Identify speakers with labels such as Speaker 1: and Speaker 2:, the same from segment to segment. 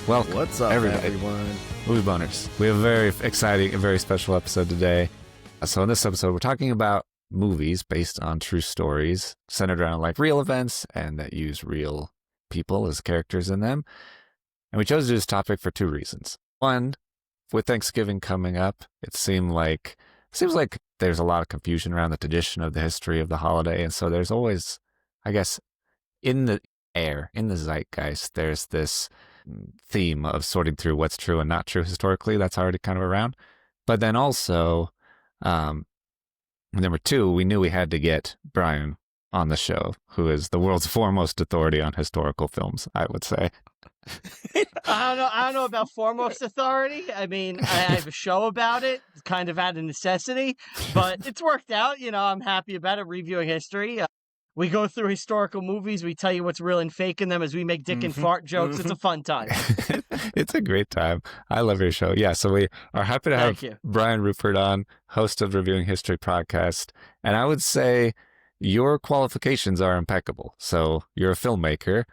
Speaker 1: Welcome.
Speaker 2: What's up, everyone?
Speaker 1: Movie Bonerz. We have a very exciting and very special episode today. So in this episode, we're talking about movies based on true stories centered around like real events and that use real people as characters in them. And we chose to do this topic for two reasons. One, with Thanksgiving coming up, it seems like there's a lot of confusion around the tradition of the history of the holiday. And so there's always, I guess, in the air, in the zeitgeist, there's this theme of sorting through what's true and not true historically. That's already kind of around. But then also, number two, we knew we had to get Brian on the show, who is the world's foremost authority on historical films, I would say.
Speaker 3: I don't know about foremost authority. I mean, I have a show about it, kind of out of necessity, but it's worked out. You know, I'm happy about it, reviewing history. We go through historical movies. We tell you what's real and fake in them as we make dick and fart jokes. It's a fun time.
Speaker 1: It's a great time. I love your show. Yeah, so we are happy to have Brian Ruppert on, host of Reviewing History podcast. And I would say your qualifications are impeccable. So you're a filmmaker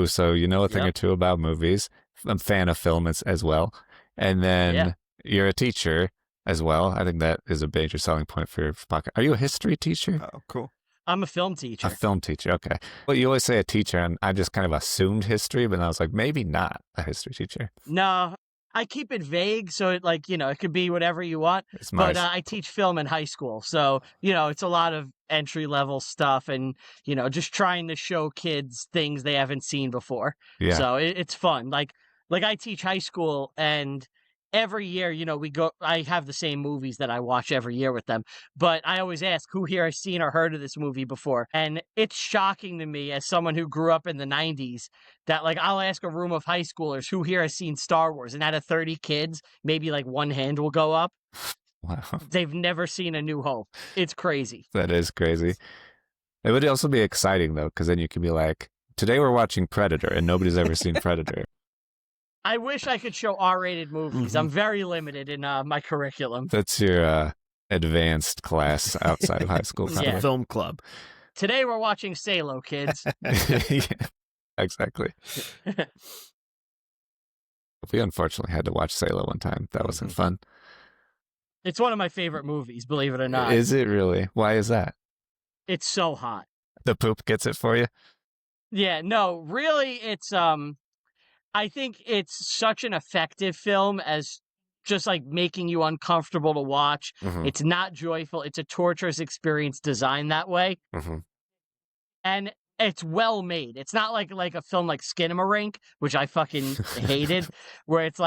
Speaker 1: so you know a thing or two about movies. I'm a fan of film as well. And then you're a teacher as well. I think that is a major selling point for your podcast. Are you a history teacher?
Speaker 2: Oh, cool.
Speaker 3: I'm a film teacher.
Speaker 1: A film teacher, okay. Well, you always say a teacher, and I just kind of assumed history, but I was like, maybe not a history teacher.
Speaker 3: No, I keep it vague, so it could be whatever you want. But I teach film in high school, so, it's a lot of entry-level stuff and, just trying to show kids things they haven't seen before. Yeah. So it's fun. Like I teach high school, and every year, I have the same movies that I watch every year with them, but I always ask who here has seen or heard of this movie before. And it's shocking to me as someone who grew up in the 90s that I'll ask a room of high schoolers who here has seen Star Wars, and out of 30 kids, maybe one hand will go up.
Speaker 1: Wow.
Speaker 3: They've never seen A New Hope. It's crazy.
Speaker 1: That is crazy. It would also be exciting though, because then you can be like, today we're watching Predator and nobody's ever seen Predator.
Speaker 3: I wish I could show R-rated movies. Mm-hmm. I'm very limited in my curriculum.
Speaker 1: That's your advanced class outside of high school.
Speaker 2: Yeah. Film club.
Speaker 3: Today we're watching Salo, kids.
Speaker 1: Yeah, exactly. We unfortunately had to watch Salo one time. That wasn't fun.
Speaker 3: It's one of my favorite movies, believe it or not.
Speaker 1: Is it really? Why is that?
Speaker 3: It's so hot.
Speaker 1: The poop gets it for you? Yeah,
Speaker 3: no, really, it's... I think it's such an effective film as just making you uncomfortable to watch. Mm-hmm. It's not joyful. It's a torturous experience designed that way. Mm-hmm. And it's well made. It's not like a film like Skinamarink, which I fucking hated, where it's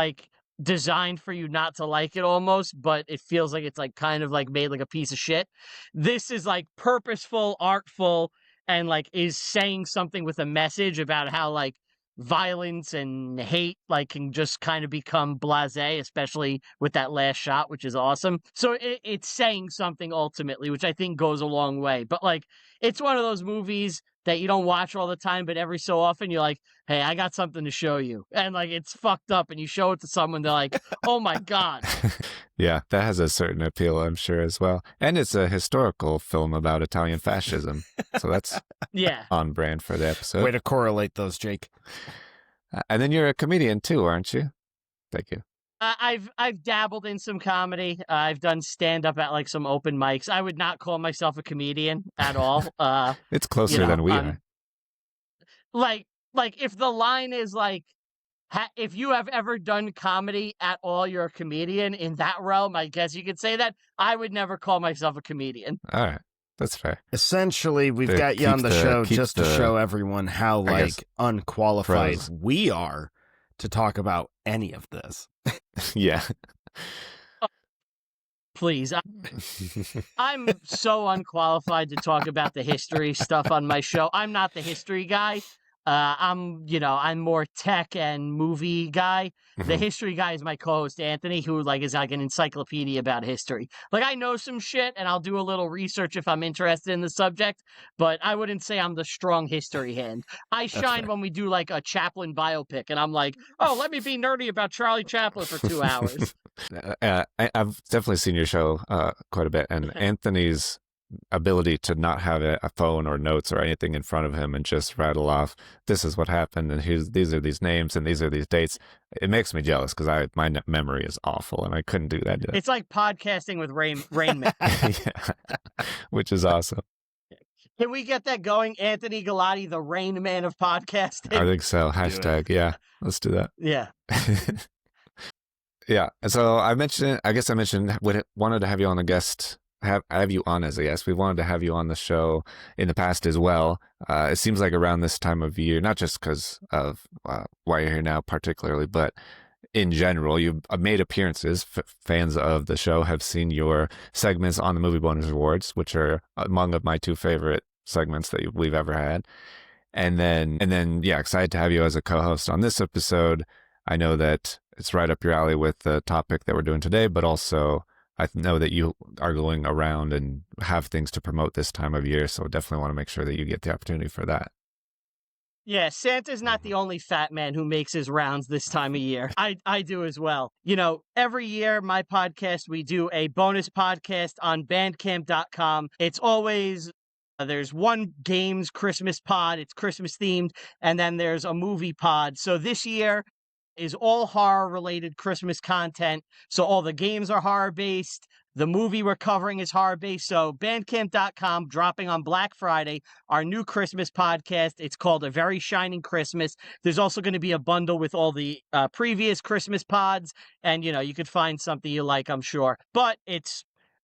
Speaker 3: designed for you not to like it almost, but it feels like it's kind of made like a piece of shit. This is purposeful, artful, and is saying something with a message about how violence and hate can just kind of become blasé, especially with that last shot, which is awesome. So it's saying something ultimately, which I think goes a long way. But it's one of those movies that you don't watch all the time, but every so often you're like, hey, I got something to show you. And it's fucked up and you show it to someone, they're like, oh my God.
Speaker 1: Yeah, that has a certain appeal, I'm sure, as well. And it's a historical film about Italian fascism. So that's on brand for the episode.
Speaker 2: Way to correlate those, Jake.
Speaker 1: And then you're a comedian too, aren't you? Thank you.
Speaker 3: I've dabbled in some comedy. I've done stand-up at some open mics. I would not call myself a comedian at all.
Speaker 1: It's closer than we are.
Speaker 3: If the line is if you have ever done comedy at all, you're a comedian. In that realm, I guess you could say that. I would never call myself a comedian.
Speaker 1: All right. That's fair.
Speaker 2: Essentially, we've got you on the show just to show everyone how unqualified we are to talk about any of this.
Speaker 1: Yeah.
Speaker 3: Please. I'm so unqualified to talk about the history stuff on my show. I'm not the history guy. I'm more tech and movie guy. Mm-hmm. The history guy is my co-host, Anthony, who is an encyclopedia about history. I know some shit and I'll do a little research if I'm interested in the subject, but I wouldn't say I'm the strong history hand. I shine when we do a Chaplin biopic and I'm let me be nerdy about Charlie Chaplin for 2 hours.
Speaker 1: I've definitely seen your show quite a bit, and Anthony's ability to not have a phone or notes or anything in front of him and just rattle off, this is what happened, and these are these names, and these are these dates. It makes me jealous because my memory is awful, and I couldn't do that.
Speaker 3: It's like podcasting with Rain Man.
Speaker 1: Yeah. Which is awesome.
Speaker 3: Can we get that going? Anthony Galati, the Rain Man of podcasting?
Speaker 1: I think so. Hashtag, yeah. Let's do that.
Speaker 3: Yeah.
Speaker 1: Yeah. So I mentioned wanted to have you on have you on as a guest. We wanted to have you on the show in the past as well. It seems like around this time of year, not just because of why you're here now particularly, but in general, you've made appearances. Fans of the show have seen your segments on the Movie Bonerz Awards, which are among of my two favorite segments that we've ever had. And then, yeah, excited to have you as a co-host on this episode. I know that it's right up your alley with the topic that we're doing today, but also I know that you are going around and have things to promote this time of year, so definitely want to make sure that you get the opportunity for that.
Speaker 3: Yeah, Santa's not the only fat man who makes his rounds this time of year. I do as well. You know, every year, my podcast, we do a bonus podcast on Bandcamp.com. It's always, there's one games Christmas pod, it's Christmas themed, and then there's a movie pod. So this year is all horror-related Christmas content. So all the games are horror-based. The movie we're covering is horror-based. So Bandcamp.com, dropping on Black Friday, our new Christmas podcast. It's called A Very Shining Christmas. There's also going to be a bundle with all the previous Christmas pods. And, you know, you could find something you like, I'm sure. But it's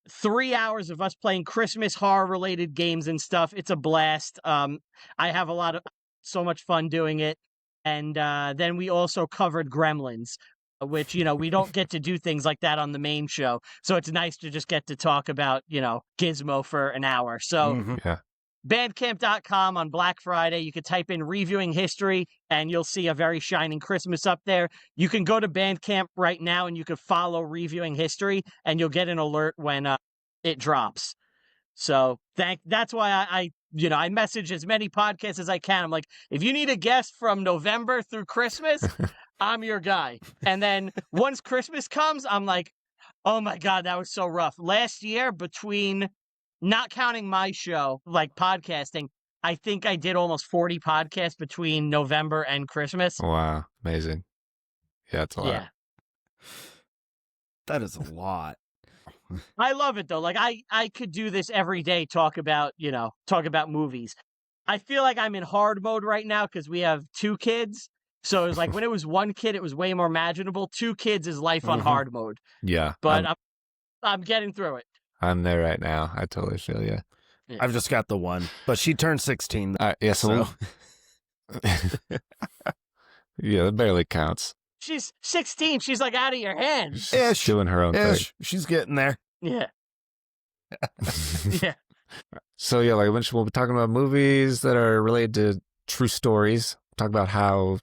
Speaker 3: 3 hours of us playing Christmas horror-related games and stuff. It's a blast. I have so much fun doing it. And then we also covered Gremlins, which, you know, we don't get to do things like that on the main show. So it's nice to just get to talk about, you know, Gizmo for an hour. So Bandcamp.com on Black Friday, you could type in reviewing history and you'll see A Very Shining Christmas up there. You can go to Bandcamp right now and you can follow reviewing history and you'll get an alert when it drops. So that's why I message as many podcasts as I can. I'm like, if you need a guest from November through Christmas, I'm your guy. And then once Christmas comes, I'm like, oh my God, that was so rough. Last year, between not counting my show, like podcasting, I think I did almost 40 podcasts between November and Christmas.
Speaker 1: Wow. Amazing. Yeah, it's a lot.
Speaker 3: Yeah.
Speaker 2: That is a lot.
Speaker 3: I love it though. Like I could do this every day, talk about movies. I feel like I'm in hard mode right now because we have 2 kids. So it was like when it was 1 kid, it was way more imaginable. 2 kids is life on hard mode.
Speaker 1: Yeah.
Speaker 3: But I'm getting through it.
Speaker 1: I'm there right now. I totally feel you.
Speaker 2: Yeah. I've just got the one, but she turned 16.
Speaker 1: Yeah, so yeah, that barely counts.
Speaker 3: She's 16. She's like out of your hands.
Speaker 1: She's doing her own thing.
Speaker 2: She's getting there.
Speaker 3: Yeah. Yeah.
Speaker 1: So yeah, like we'll be talking about movies that are related to true stories. Talk about how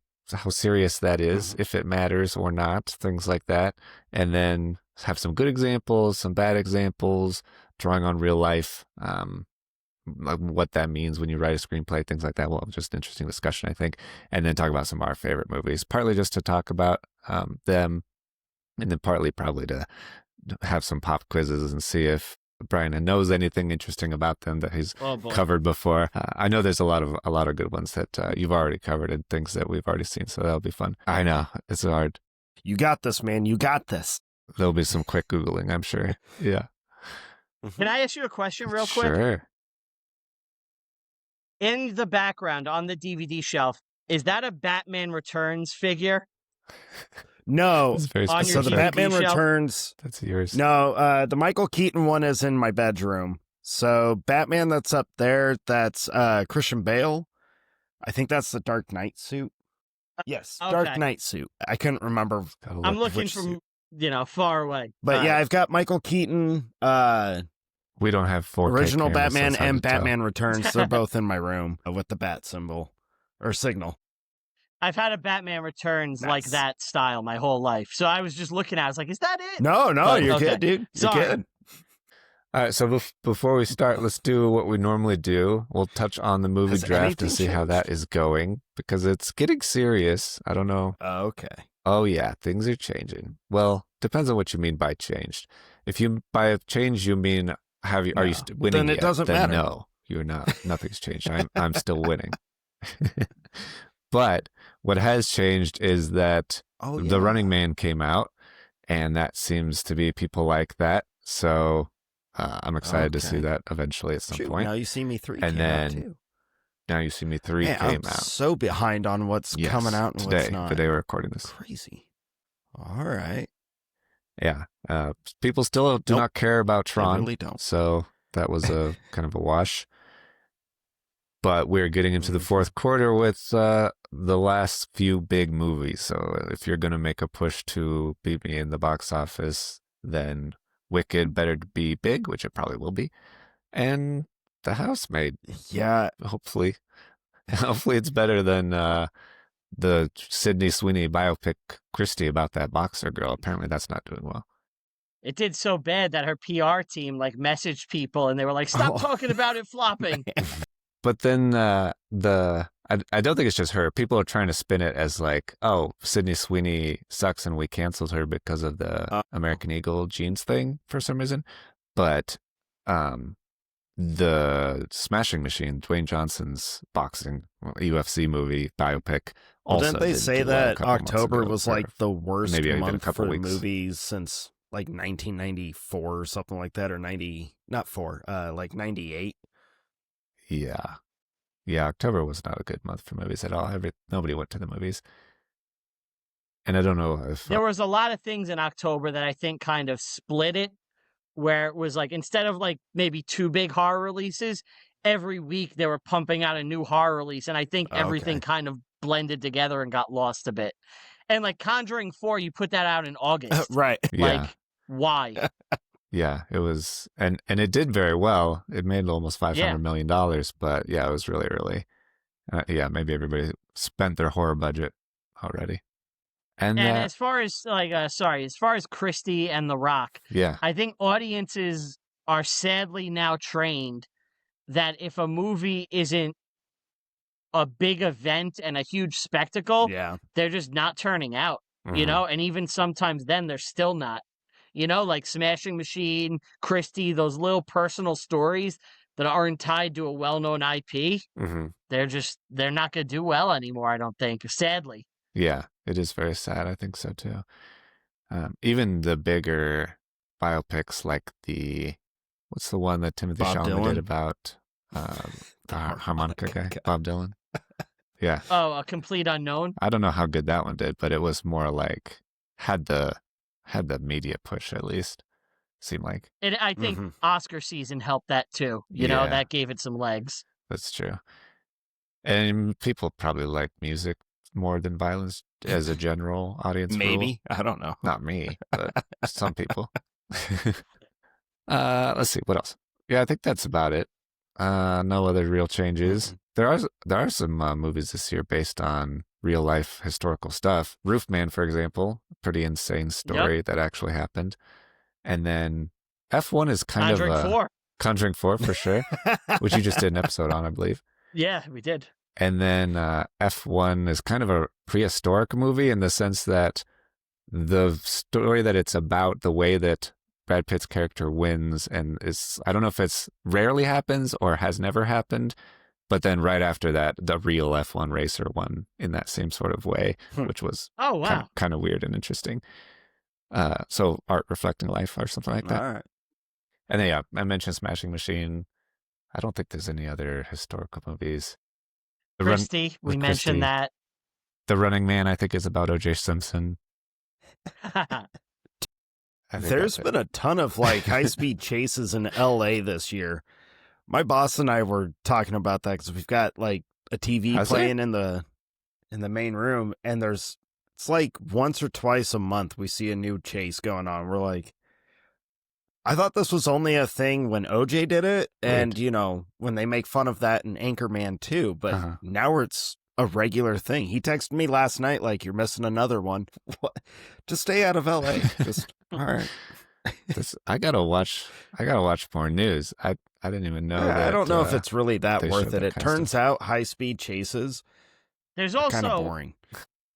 Speaker 1: serious that is, if it matters or not, things like that, and then have some good examples, some bad examples, drawing on real life, like what that means when you write a screenplay, things like that. Well, just interesting discussion, I think, and then talk about some of our favorite movies. Partly just to talk about them, and then partly probably to have some pop quizzes and see if Brian knows anything interesting about them that he's covered before. I know there's a lot of good ones that you've already covered and things that we've already seen, so that'll be fun. I know it's hard.
Speaker 2: You got this, man. You got this.
Speaker 1: There'll be some quick Googling, I'm sure. Yeah.
Speaker 3: Can I ask you a question real quick?
Speaker 1: Sure.
Speaker 3: In the background on the DVD shelf, is that a Batman Returns figure?
Speaker 2: No.
Speaker 3: On
Speaker 2: so the Batman Returns.
Speaker 1: That's yours.
Speaker 2: No, the Michael Keaton one is in my bedroom. So Batman that's up there, that's Christian Bale. I think that's the Dark Knight suit. Yes, okay. Dark Knight suit. I couldn't remember.
Speaker 3: I'm looking from, far away.
Speaker 2: But yeah, I've got Michael Keaton.
Speaker 1: We don't have 4K
Speaker 2: original
Speaker 1: cameras,
Speaker 2: Batman
Speaker 1: so
Speaker 2: and Batman Returns. They're both in my room with the bat symbol or signal.
Speaker 3: I've had a Batman Returns like that style my whole life. So I was just looking at it. I was like, is that it?
Speaker 2: No, you're good, dude. You're good.
Speaker 1: All right, so before we start, let's do what we normally do. We'll touch on the movie draft and see how that is going, because it's getting serious. I don't know.
Speaker 2: Okay.
Speaker 1: Oh, yeah, things are changing. Well, depends on what you mean by changed. If you by change, you mean Have you? Are you winning?
Speaker 2: Then it
Speaker 1: yet?
Speaker 2: doesn't
Speaker 1: then
Speaker 2: matter.
Speaker 1: No, you're not. Nothing's changed. I'm still winning. But what has changed is that The Running Man came out, and that seems to be people like that. So I'm excited to see that eventually at some point.
Speaker 2: Now You See Me 3
Speaker 1: and
Speaker 2: came out too.
Speaker 1: Now You See Me 3
Speaker 2: Man,
Speaker 1: came
Speaker 2: I'm
Speaker 1: out.
Speaker 2: so behind on what's coming out and
Speaker 1: today,
Speaker 2: what's not.
Speaker 1: The day we're recording this.
Speaker 2: Crazy. All right.
Speaker 1: Yeah. People still do not care about Tron.
Speaker 2: They really don't.
Speaker 1: So that was a kind of a wash. But we're getting into the fourth quarter with the last few big movies. So if you're going to make a push to be in the box office, then Wicked better be big, which it probably will be. And The Housemaid.
Speaker 2: Yeah.
Speaker 1: Hopefully it's better than the Sydney Sweeney biopic Christie about that boxer girl. Apparently that's not doing well.
Speaker 3: It did so bad that her PR team messaged people and they were like, stop talking about it flopping.
Speaker 1: But then I don't think it's just her. People are trying to spin it as like, oh, Sydney Sweeney sucks and we canceled her because of the American Eagle jeans thing for some reason. But the Smashing Machine, Dwayne Johnson's boxing UFC movie biopic. Also
Speaker 2: didn't they say that October was the worst month for movies since 1994 or something like that, or 98?
Speaker 1: Yeah, October was not a good month for movies at all. Nobody went to the movies. And I don't know if...
Speaker 3: There was a lot of things in October that I think kind of split it, where it was instead of maybe 2 big horror releases, every week they were pumping out a new horror release, and I think everything kind of blended together and got lost a bit. And Conjuring 4, you put that out in August.
Speaker 2: Right.
Speaker 3: Why?
Speaker 1: Yeah, it was, and it did very well. It made almost $500 million, but yeah, it was really, really, maybe everybody spent their horror budget already. And
Speaker 3: as far as as far as Christie and The Rock, I think audiences are sadly now trained that if a movie isn't a big event and a huge spectacle, they're just not turning out, and even sometimes then they're still not. Smashing Machine, Christie, those little personal stories that aren't tied to a well-known IP, they're not going to do well anymore, I don't think, sadly.
Speaker 1: Yeah, it is very sad. I think so, too. Even the bigger biopics like what's the one that Timothy Chalamet did about the harmonica guy, Bob Dylan? Yeah.
Speaker 3: Oh, A Complete Unknown?
Speaker 1: I don't know how good that one did, but it was more had the media push at least, seemed like.
Speaker 3: I think Oscar season helped that too. You know, that gave it some legs.
Speaker 1: That's true. And people probably like music more than violence as a general audience.
Speaker 2: Maybe.
Speaker 1: Rule.
Speaker 2: I don't know.
Speaker 1: Not me, but some people. Let's see, what else? Yeah, I think that's about it. No other real changes. There are some movies this year based on real life historical stuff. Roofman, for example, pretty insane story that actually happened. And then F1 is kind of Conjuring 4 for sure, which you just did an episode on, I believe.
Speaker 3: Yeah, we did.
Speaker 1: And then F1 is kind of a prehistoric movie in the sense that the story that it's about, the way that Brad Pitt's character wins, and I don't know if it's rarely happens or has never happened, but then right after that, the real F1 racer won in that same sort of way, which was kind of weird and interesting. So art reflecting life or something like that.
Speaker 2: All right.
Speaker 1: And then, I mentioned Smashing Machine. I don't think there's any other historical movies.
Speaker 3: Christie, we mentioned that.
Speaker 1: The Running Man, I think, is about O.J. Simpson.
Speaker 2: There's been a ton of high-speed chases in L.A. this year. My boss and I were talking about that because we've got a TV playing in the main room, and it's once or twice a month we see a new chase going on. We're like, I thought this was only a thing when OJ did it, and when they make fun of that in Anchorman too. But now it's a regular thing. He texted me last night you're missing another one. What? Just stay out of LA. Just all right.
Speaker 1: I gotta watch more news. I didn't even know that.
Speaker 2: I don't know if it's really that worth it. It turns out high speed chases.
Speaker 3: There's also
Speaker 2: kind of boring.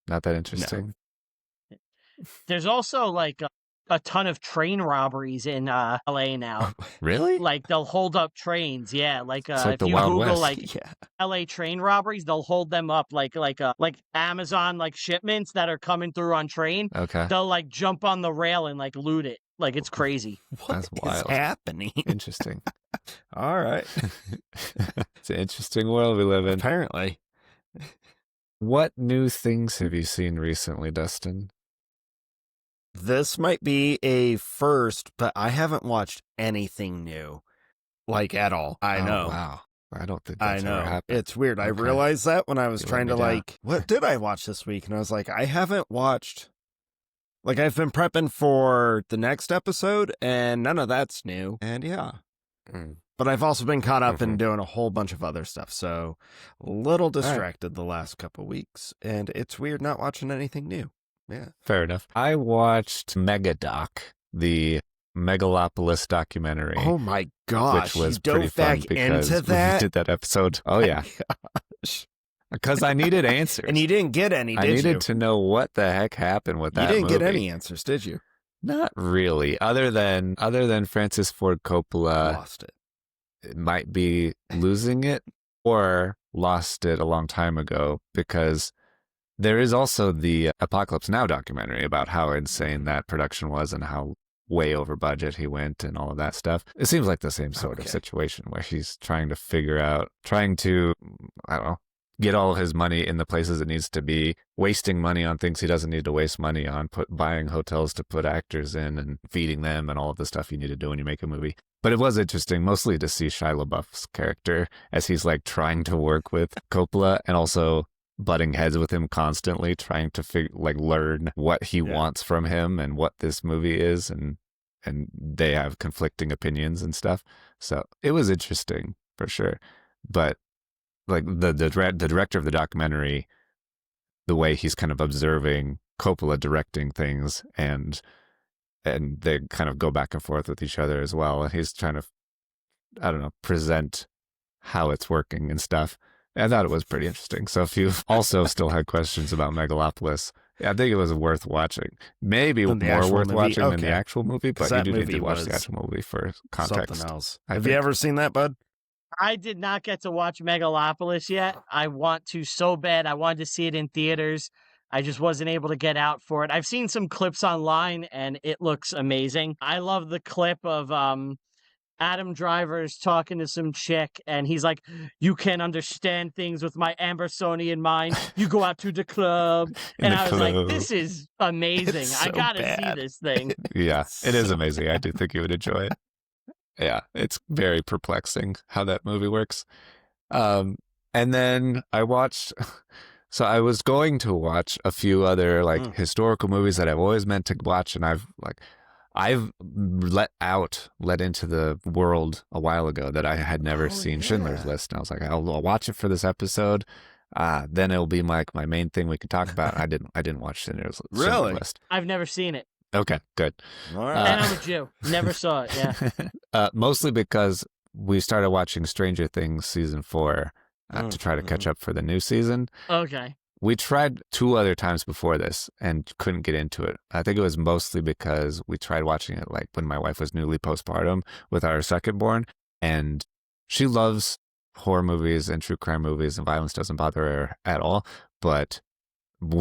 Speaker 1: Not that interesting.
Speaker 3: No. There's also a ton of train robberies in LA now.
Speaker 1: Really?
Speaker 3: Like they'll hold up trains. Yeah, like
Speaker 1: It's like
Speaker 3: if
Speaker 1: the
Speaker 3: you
Speaker 1: Wild
Speaker 3: Google
Speaker 1: West.
Speaker 3: like LA train robberies, they'll hold them up like Amazon like shipments that are coming through on train.
Speaker 1: Okay.
Speaker 3: They'll like jump on the rail and like loot it. Like it's crazy.
Speaker 1: That's wild.
Speaker 2: Happening?
Speaker 1: Interesting.
Speaker 2: All right.
Speaker 1: It's an interesting world we live in.
Speaker 2: Apparently.
Speaker 1: What new things have you seen recently, Dustin?
Speaker 2: This might be a first, but I haven't watched anything new, like at all. I know.
Speaker 1: Wow. I don't think that's ever happened.
Speaker 2: It's weird.
Speaker 1: Okay.
Speaker 2: I realized that when I was
Speaker 1: You
Speaker 2: trying
Speaker 1: let
Speaker 2: to
Speaker 1: me down.
Speaker 2: what did I watch this week? And I was like, I haven't watched. Like I've been prepping for the next episode, and none of that's new. And yeah. But I've also been caught up in doing a whole bunch of other stuff, so a little distracted the last couple weeks, and it's weird not watching anything new. Yeah.
Speaker 1: Fair enough. I watched Megadoc, the Megalopolis documentary.
Speaker 2: Oh my gosh.
Speaker 1: Which was
Speaker 2: you
Speaker 1: pretty
Speaker 2: dove
Speaker 1: fun
Speaker 2: back
Speaker 1: because
Speaker 2: into that?
Speaker 1: we did that episode. Oh, yeah.
Speaker 2: Gosh.
Speaker 1: Because I needed answers.
Speaker 2: And you didn't get any, did you?
Speaker 1: I needed to know what the heck happened with that
Speaker 2: movie. You didn't get
Speaker 1: movie.
Speaker 2: any answers, did you?
Speaker 1: Not really. Other than Francis Ford Coppola
Speaker 2: Lost it.
Speaker 1: might be losing it or lost it a long time ago, because there is also the Apocalypse Now documentary about how insane that production was and how way over budget he went and all of that stuff. It seems like the same sort of situation where he's trying to I don't know, get all of his money in the places it needs to be, wasting money on things he doesn't need to waste money on, buying hotels to put actors in and feeding them and all of the stuff you need to do when you make a movie. But it was interesting mostly to see Shia LaBeouf's character as he's like trying to work with Coppola and also butting heads with him constantly, trying to learn what he wants from him and what this movie is, and they have conflicting opinions and stuff. So it was interesting for sure. But like the director of the documentary, the way he's kind of observing Coppola directing things, and they kind of go back and forth with each other as well. And he's trying to, I don't know, present how it's working and stuff. I thought it was pretty interesting. So if you also still had questions about Megalopolis, I think it was worth watching. Maybe more worth watching than the actual movie, but you do need to watch the actual movie for context.
Speaker 2: Something else. Have you ever seen that, bud?
Speaker 3: I did not get to watch Megalopolis yet. I want to so bad. I wanted to see it in theaters. I just wasn't able to get out for it. I've seen some clips online, and it looks amazing. I love the clip of Adam Driver's talking to some chick, and he's like, "You can't understand things with my Ambersonian mind. You go out to the club." And I was like, this is amazing. I gotta see this thing.
Speaker 1: Yeah, it is amazing. I do think you would enjoy it. Yeah, it's very perplexing how that movie works. And then I watched... So I was going to watch a few other historical movies that I've always meant to watch, and I've let into the world a while ago that I had never seen. Schindler's List, and I was like, I'll watch it for this episode. Then it'll be my main thing we can talk about. I didn't watch Schindler's List.
Speaker 3: I've never seen it.
Speaker 1: Okay, good.
Speaker 2: All right.
Speaker 3: And I'm a Jew. Never saw it. Yeah.
Speaker 1: Mostly because we started watching Stranger Things season 4 to try to catch up for the new season.
Speaker 3: Okay.
Speaker 1: We tried 2 other times before this and couldn't get into it. I think it was mostly because we tried watching it like when my wife was newly postpartum with our second born, and she loves horror movies and true crime movies, and violence doesn't bother her at all. But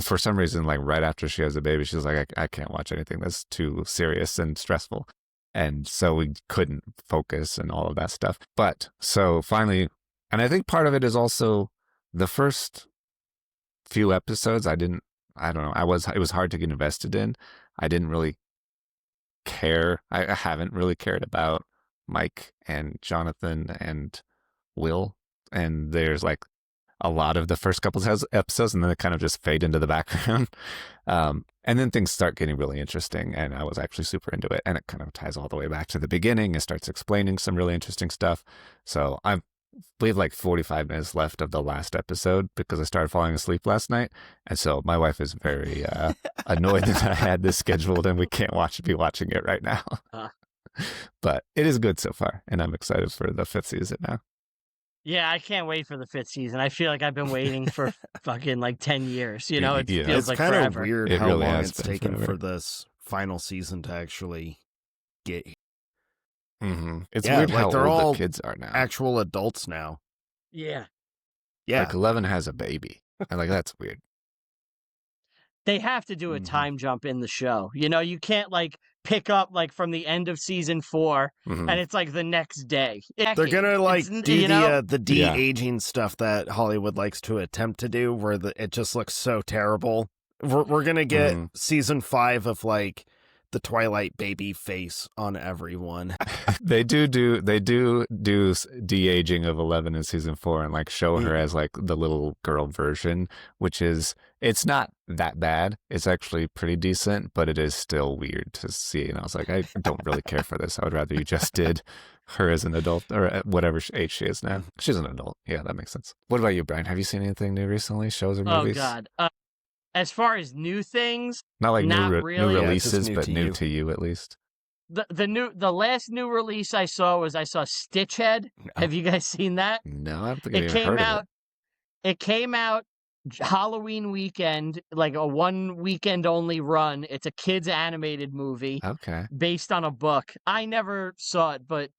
Speaker 1: for some reason, like right after she has a baby, she's like, I can't watch anything that's too serious and stressful. And so we couldn't focus and all of that stuff. But so finally, and I think part of it is also the first few episodes, I don't know, it was hard to get invested in. I didn't really care. I haven't really cared about Mike and Jonathan and Will. And there's like a lot of the first couple of episodes, and then they kind of just fade into the background. And then things start getting really interesting, and I was actually super into it. And it kind of ties all the way back to the beginning and starts explaining some really interesting stuff. So we have like 45 minutes left of the last episode because I started falling asleep last night. And so my wife is very annoyed that I had this scheduled and we can't be watching it right now. But it is good so far, and I'm excited for the 5th season now.
Speaker 3: Yeah, I can't wait for the 5th season. I feel like I've been waiting for fucking like 10 years. You know, it feels
Speaker 2: it's
Speaker 3: like
Speaker 2: kind
Speaker 3: forever.
Speaker 2: of weird
Speaker 1: It
Speaker 2: how
Speaker 1: really
Speaker 2: long
Speaker 1: has
Speaker 2: it's
Speaker 1: been
Speaker 2: taken
Speaker 1: forever.
Speaker 2: final season to actually get.
Speaker 1: It's weird
Speaker 2: like
Speaker 1: how
Speaker 2: they're
Speaker 1: old
Speaker 2: all
Speaker 1: the kids are now.
Speaker 2: Actual adults now.
Speaker 3: Yeah.
Speaker 1: Like 11 has a baby. And like, that's weird.
Speaker 3: They have to do a time jump in the show. You know, you can't like pick up like from the end of season 4 and it's like the next day.
Speaker 2: They're gonna like do the de-aging stuff that Hollywood likes to attempt to do, where it just looks so terrible. We're gonna get season 5 of like the Twilight baby face on everyone.
Speaker 1: They do de-aging of 11 in season 4 and like show her as like the little girl version, which is, it's not that bad. It's actually pretty decent, but it is still weird to see. And I was like, I don't really care for this. I would rather you just did her as an adult, or at whatever age she is now. She's an adult. Yeah, that makes sense. What about you, Brian? Have you seen anything new recently? Shows or movies?
Speaker 3: Oh God. As far as new things,
Speaker 1: not like
Speaker 3: really.
Speaker 1: New releases, but new to you at least.
Speaker 3: The last new release I saw Stitchhead. No. Have you guys seen that?
Speaker 1: No, I don't think I even heard of it.
Speaker 3: It came out Halloween weekend, like a 1 weekend only run. It's a kids animated movie.
Speaker 1: Okay.
Speaker 3: Based on a book. I never saw it, but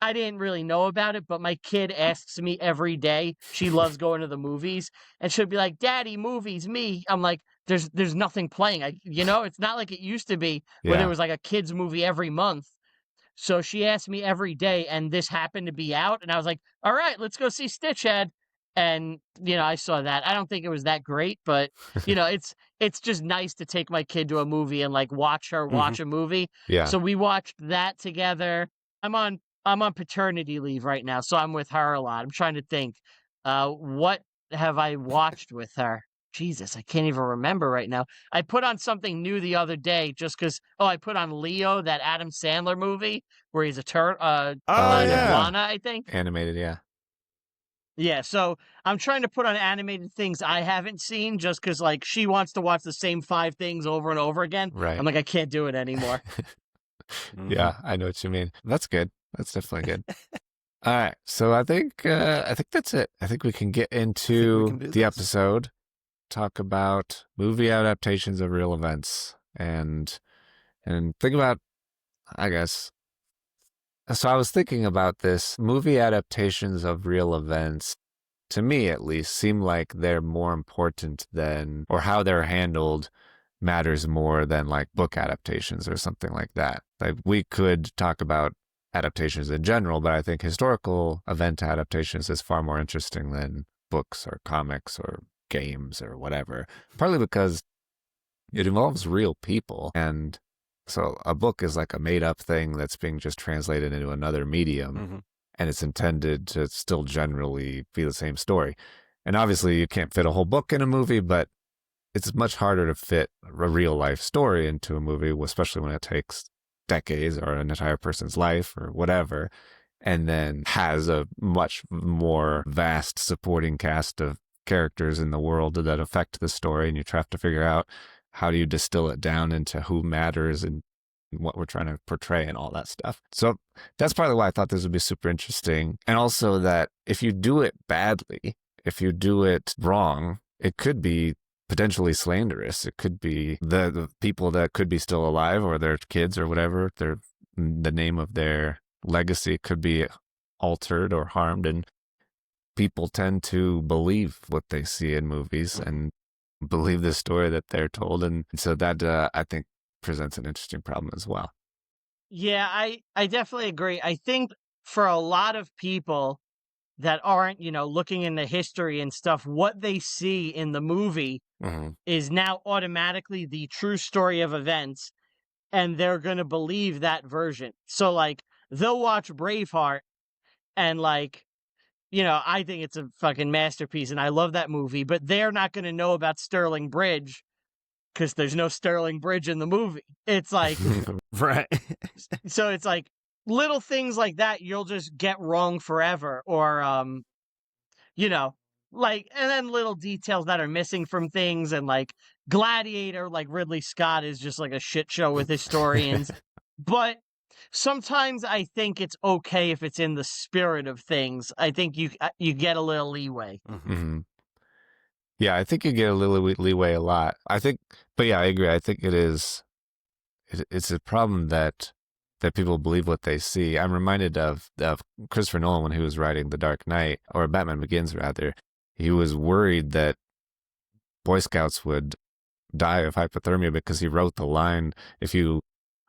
Speaker 3: I didn't really know about it, but my kid asks me every day. She loves going to the movies, and she'll be like, "Daddy, movies, me." I'm like, "There's nothing playing." It's not like it used to be where there was like a kids movie every month. So she asked me every day, and this happened to be out, and I was like, "All right, let's go see Stitchhead." And I saw that. I don't think it was that great, but it's just nice to take my kid to a movie and like watch her watch a movie.
Speaker 1: Yeah.
Speaker 3: So we watched that together. I'm on paternity leave right now, so I'm with her a lot. I'm trying to think, what have I watched with her? Jesus, I can't even remember right now. I put on something new the other day just because. I put on Leo, that Adam Sandler movie where he's a iguana, I think.
Speaker 1: Animated, yeah.
Speaker 3: Yeah, so I'm trying to put on animated things I haven't seen just because, like, she wants to watch the same 5 things over and over again.
Speaker 1: Right.
Speaker 3: I'm like, I can't do it anymore.
Speaker 1: Yeah, I know what you mean. That's good. That's definitely good. All right, so I think that's it. I think we can get into the episode, talk about movie adaptations of real events, and think about, I guess. So I was thinking about this. Movie adaptations of real events, to me at least, seem like they're more important than, or how they're handled matters more than like book adaptations or something like that. Like, we could talk about adaptations in general, but I think historical event adaptations is far more interesting than books or comics or games or whatever, partly because it involves real people. And so a book is like a made up thing that's being just translated into another medium, and it's intended to still generally be the same story. And obviously you can't fit a whole book in a movie, but it's much harder to fit a real life story into a movie, especially when it takes decades or an entire person's life or whatever, and then has a much more vast supporting cast of characters in the world that affect the story. And you have to figure out, how do you distill it down into who matters and what we're trying to portray and all that stuff. So that's partly why I thought this would be super interesting. And also that if you do it badly, if you do it wrong, it could be potentially slanderous. It could be the people that could be still alive, or their kids or whatever, the name of their legacy could be altered or harmed. And people tend to believe what they see in movies and believe the story that they're told. And so that, I think, presents an interesting problem as well.
Speaker 3: Yeah, I definitely agree. I think for a lot of people that aren't, looking into history and stuff, what they see in the movie is now automatically the true story of events, and they're going to believe that version. So, like, they'll watch Braveheart and, like, I think it's a fucking masterpiece, and I love that movie, but they're not going to know about Sterling Bridge because there's no Sterling Bridge in the movie. It's like...
Speaker 2: Right.
Speaker 3: So it's like little things like that you'll just get wrong forever, or, like, and then little details that are missing from things, and like Gladiator, like Ridley Scott is just like a shit show with historians. But sometimes I think it's okay if it's in the spirit of things. I think you get a little leeway.
Speaker 1: Yeah, I think you get a little leeway a lot. But yeah, I agree. I think it is it's a problem that people believe what they see. I'm reminded of Christopher Nolan when he was writing The Dark Knight, or Batman Begins rather. He was worried that Boy Scouts would die of hypothermia because he wrote the line, if you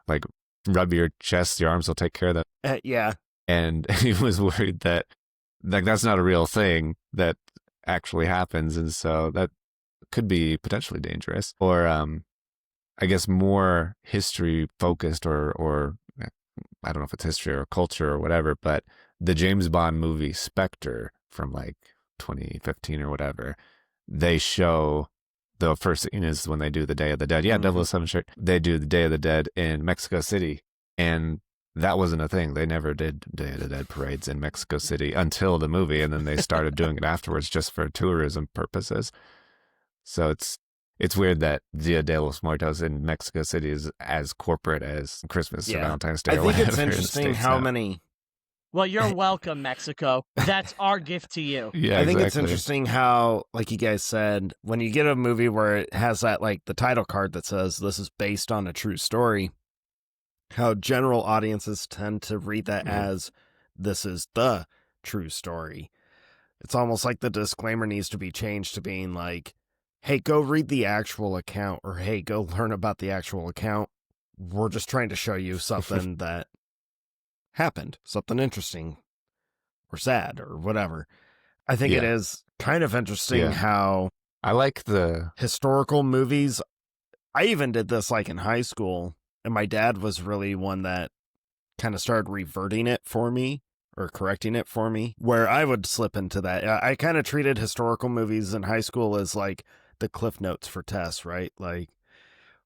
Speaker 1: like rub your chest, your arms will take care of that.
Speaker 2: Yeah.
Speaker 1: And he was worried that like that's not a real thing that actually happens, and so that could be potentially dangerous. Or I guess more history focused, or I don't know if it's history or culture or whatever, but the James Bond movie Spectre from like 2015 or whatever, they show the first scene is when they do the Day of the Dead. Yeah, 007 shirt. They do the Day of the Dead in Mexico City, and that wasn't a thing. They never did Day of the Dead parades in Mexico City until the movie, and then they started doing it afterwards just for tourism purposes. So it's weird that Dia de los Muertos in Mexico City is as corporate as Christmas or Valentine's Day.
Speaker 2: I think it's interesting how many.
Speaker 3: Well, you're welcome, Mexico. That's our gift to you.
Speaker 1: Yeah,
Speaker 2: I think it's interesting how, like you guys said, when you get a movie where it has that, like the title card that says this is based on a true story, how general audiences tend to read that as this is the true story. It's almost like the disclaimer needs to be changed to being like, hey, go read the actual account, or hey, go learn about the actual account. We're just trying to show you something that happened, something interesting or sad or whatever. I think it is kind of interesting how
Speaker 1: I like the
Speaker 2: historical movies. I even did this like in high school, and my dad was really one that kind of started reverting it for me or correcting it for me, where I would slip into that. I kind of treated historical movies in high school as like the Cliff Notes for tests, right? Like,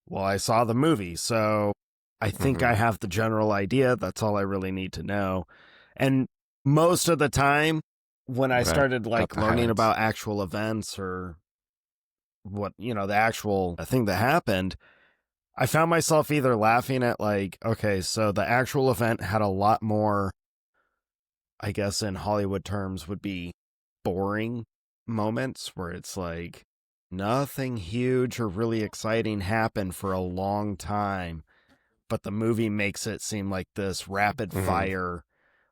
Speaker 2: well, I saw the movie, so I think I have the general idea. That's all I really need to know. And most of the time when I started like learning about actual events or what, the actual thing that happened, I found myself either laughing at like, okay, so the actual event had a lot more, I guess in Hollywood terms would be boring moments where it's like nothing huge or really exciting happened for a long time, but the movie makes it seem like this rapid fire,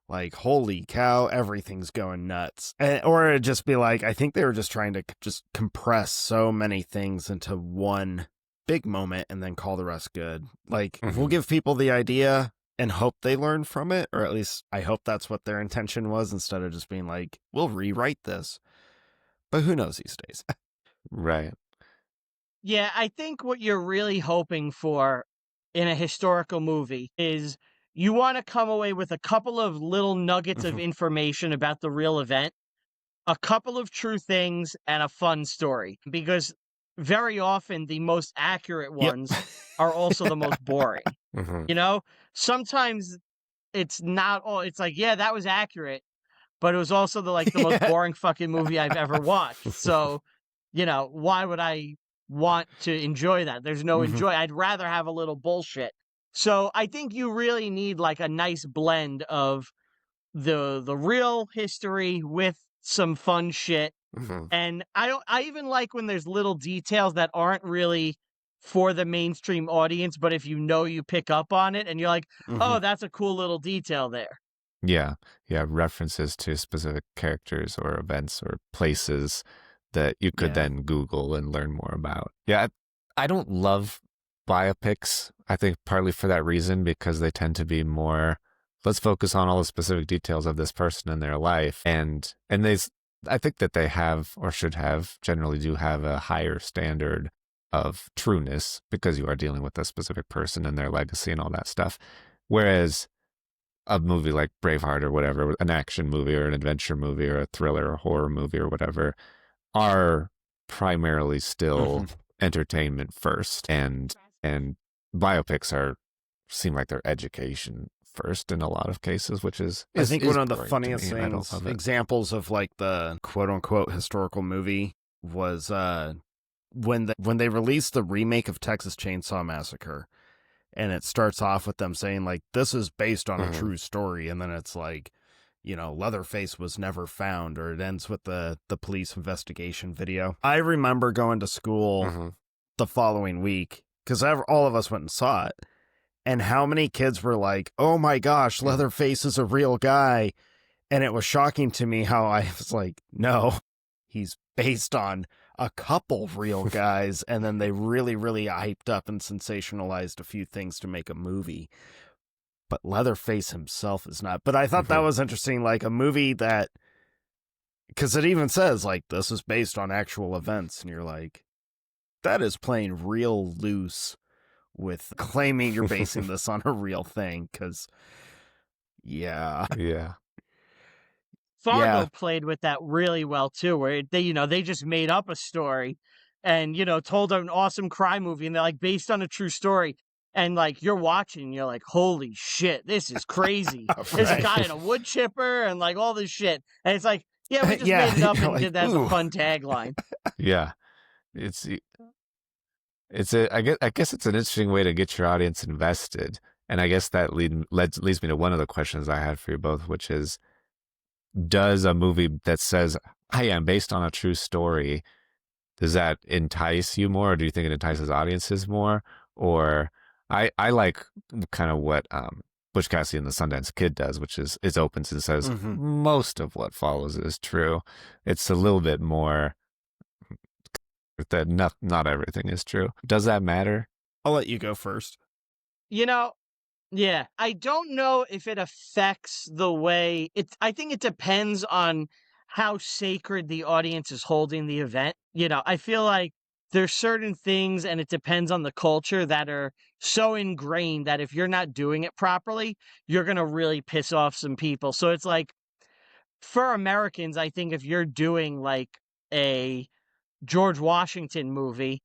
Speaker 2: like, holy cow, everything's going nuts. Or it'd just be like, I think they were just trying to just compress so many things into one big moment and then call the rest good. Like, we'll give people the idea and hope they learn from it, or at least I hope that's what their intention was, instead of just being like, we'll rewrite this. But who knows these days?
Speaker 1: Right.
Speaker 3: Yeah, I think what you're really hoping for in a historical movie is you want to come away with a couple of little nuggets of information about the real event, a couple of true things, and a fun story. Because very often the most accurate ones are also the most boring. Sometimes it's not all, it's like, yeah, that was accurate, but it was also the most boring fucking movie I've ever watched. So, why would I want to enjoy that? There's no enjoy. I'd rather have a little bullshit. So I think you really need like a nice blend of the real history with some fun shit. And I even like when there's little details that aren't really for the mainstream audience, but if you pick up on it and you're like, oh, that's a cool little detail there.
Speaker 1: Yeah. References to specific characters or events or places that you could then Google and learn more about. Yeah, I don't love biopics, I think partly for that reason, because they tend to be more, let's focus on all the specific details of this person in their life. And I think that they have, or should have, generally do have a higher standard of trueness because you are dealing with a specific person and their legacy and all that stuff. Whereas a movie like Braveheart or whatever, an action movie or an adventure movie or a thriller or horror movie or whatever, are primarily still entertainment first, and biopics seem like they're education first in a lot of cases, which is
Speaker 2: I think one of the funniest examples of like the quote unquote historical movie was when they released the remake of Texas Chainsaw Massacre, and it starts off with them saying like, this is based on a true story, and then it's like, Leatherface was never found, or it ends with the police investigation video. I remember going to school the following week, because all of us went and saw it, And how many kids were like, oh my gosh, Leatherface is a real guy. And it was shocking to me how I was like, no, he's based on a couple real guys. And then they really, really hyped up and sensationalized a few things to make a movie. But Leatherface himself is not. But I thought that was interesting, like a movie that, because it even says, like, this is based on actual events. And you're like, that is playing real loose with claiming you're basing this on a real thing. Because, yeah.
Speaker 3: Fargo played with that really well too, where they just made up a story and, told an awesome crime movie, and they're like based on a true story. And like you're watching, you're like, holy shit, this is crazy. There's a guy in a wood chipper and like all this shit. And it's like, yeah, we just made it up and did that as a fun tagline.
Speaker 1: Yeah. I guess it's an interesting way to get your audience invested. And I guess that leads me to one of the questions I had for you both, which is, does a movie that says, hey, I'm based on a true story, does that entice you more? Or do you think it entices audiences more? Or I like kind of what Butch Cassidy and the Sundance Kid does, which is it opens and says most of what follows is true. It's a little bit more that not everything is true. Does that matter?
Speaker 2: I'll let you go first.
Speaker 3: Yeah, I don't know if it affects the way I think it depends on how sacred the audience is holding the event. I feel like there's certain things, and it depends on the culture, that are so ingrained that if you're not doing it properly, you're going to really piss off some people. So it's like, for Americans, I think if you're doing like a George Washington movie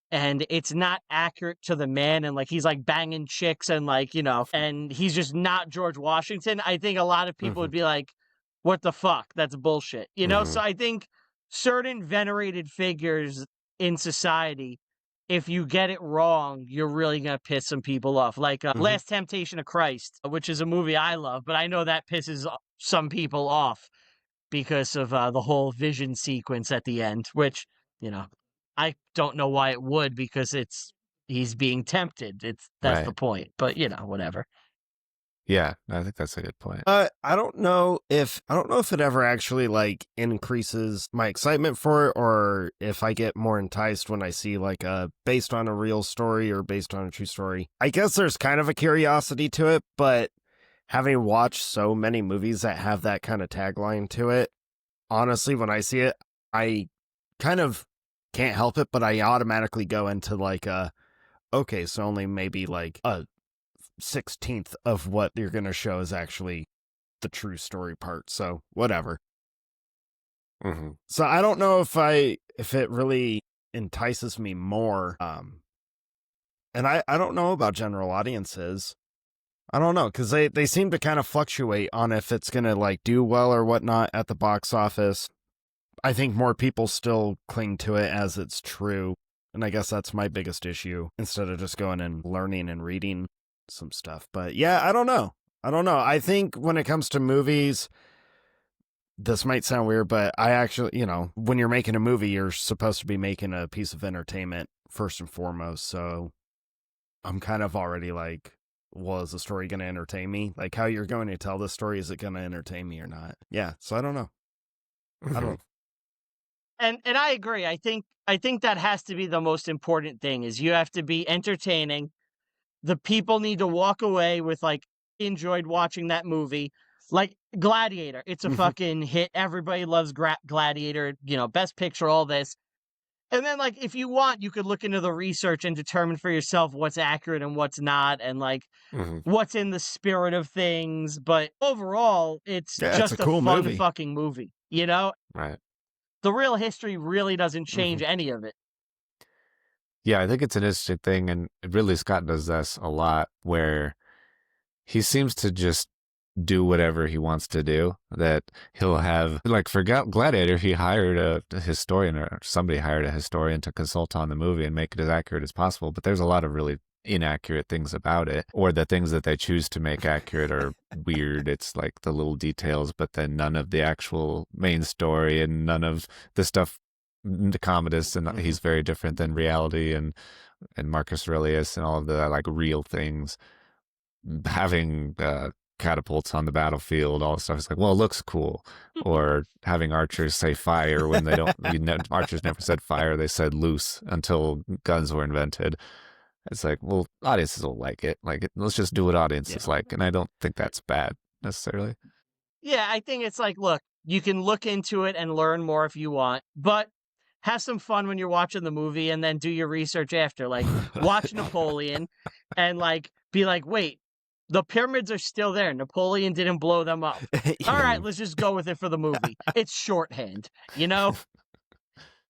Speaker 3: and it's not accurate to the man, and like he's like banging chicks and like, and he's just not George Washington, I think a lot of people would be like, what the fuck? That's bullshit. So I think certain venerated figures in society, if you get it wrong, you're really going to piss some people off. Like Last Temptation of Christ, which is a movie I love, but I know that pisses some people off because of the whole vision sequence at the end, which, I don't know why it would, because he's being tempted. That's the point, but whatever.
Speaker 1: Yeah, I think that's a good point.
Speaker 2: I don't know if it ever actually like increases my excitement for it, or if I get more enticed when I see like a based on a real story or based on a true story. I guess there's kind of a curiosity to it, but having watched so many movies that have that kind of tagline to it, honestly, when I see it, I kind of can't help it, but I automatically go into like okay, so only maybe like a 16th of what you're going to show is actually the true story part. So whatever. So I don't know if it really entices me more. And I don't know about general audiences. I don't know, because they seem to kind of fluctuate on if it's going to like do well or whatnot at the box office. I think more people still cling to it as it's true. And I guess that's my biggest issue, instead of just going and learning and reading some stuff. But yeah, I don't know. I think when it comes to movies, this might sound weird, but I actually, when you're making a movie, you're supposed to be making a piece of entertainment first and foremost. So I'm kind of already like, well, is the story going to entertain me? Like, how you're going to tell this story, is it going to entertain me or not? Yeah. So I don't know. I don't.
Speaker 3: And I agree. I think that has to be the most important thing, is you have to be entertaining. The people need to walk away with like, enjoyed watching that movie. Like Gladiator, it's a fucking hit. Everybody loves Gladiator, best picture, all this. And then like, if you want, you could look into the research and determine for yourself what's accurate and what's not, and like what's in the spirit of things. But overall, it's just a cool fun fucking movie,
Speaker 1: Right.
Speaker 3: The real history really doesn't change any of it.
Speaker 1: Yeah, I think it's an interesting thing, and Ridley Scott does this a lot, where he seems to just do whatever he wants to do. That he'll have, like for Gladiator, he hired a historian, or somebody hired a historian to consult on the movie and make it as accurate as possible. But there's a lot of really inaccurate things about it, or the things that they choose to make accurate are weird. It's like the little details, but then none of the actual main story, and none of the stuff, the Commodus, and he's very different than reality, and Marcus Aurelius and all of the like real things. having catapults on the battlefield, all this stuff. It's like, well, it looks cool. Or having archers say fire when they don't. Archers never said fire; they said loose until guns were invented. It's like, well, audiences will like it. Let's just do what audiences like, and I don't think that's bad necessarily.
Speaker 3: Yeah, I think it's like, look, you can look into it and learn more if you want, but have some fun when you're watching the movie, and then do your research after. Like, watch Napoleon, and like be like, wait, the pyramids are still there. Napoleon didn't blow them up. All right, let's just go with it for the movie. It's shorthand, you know?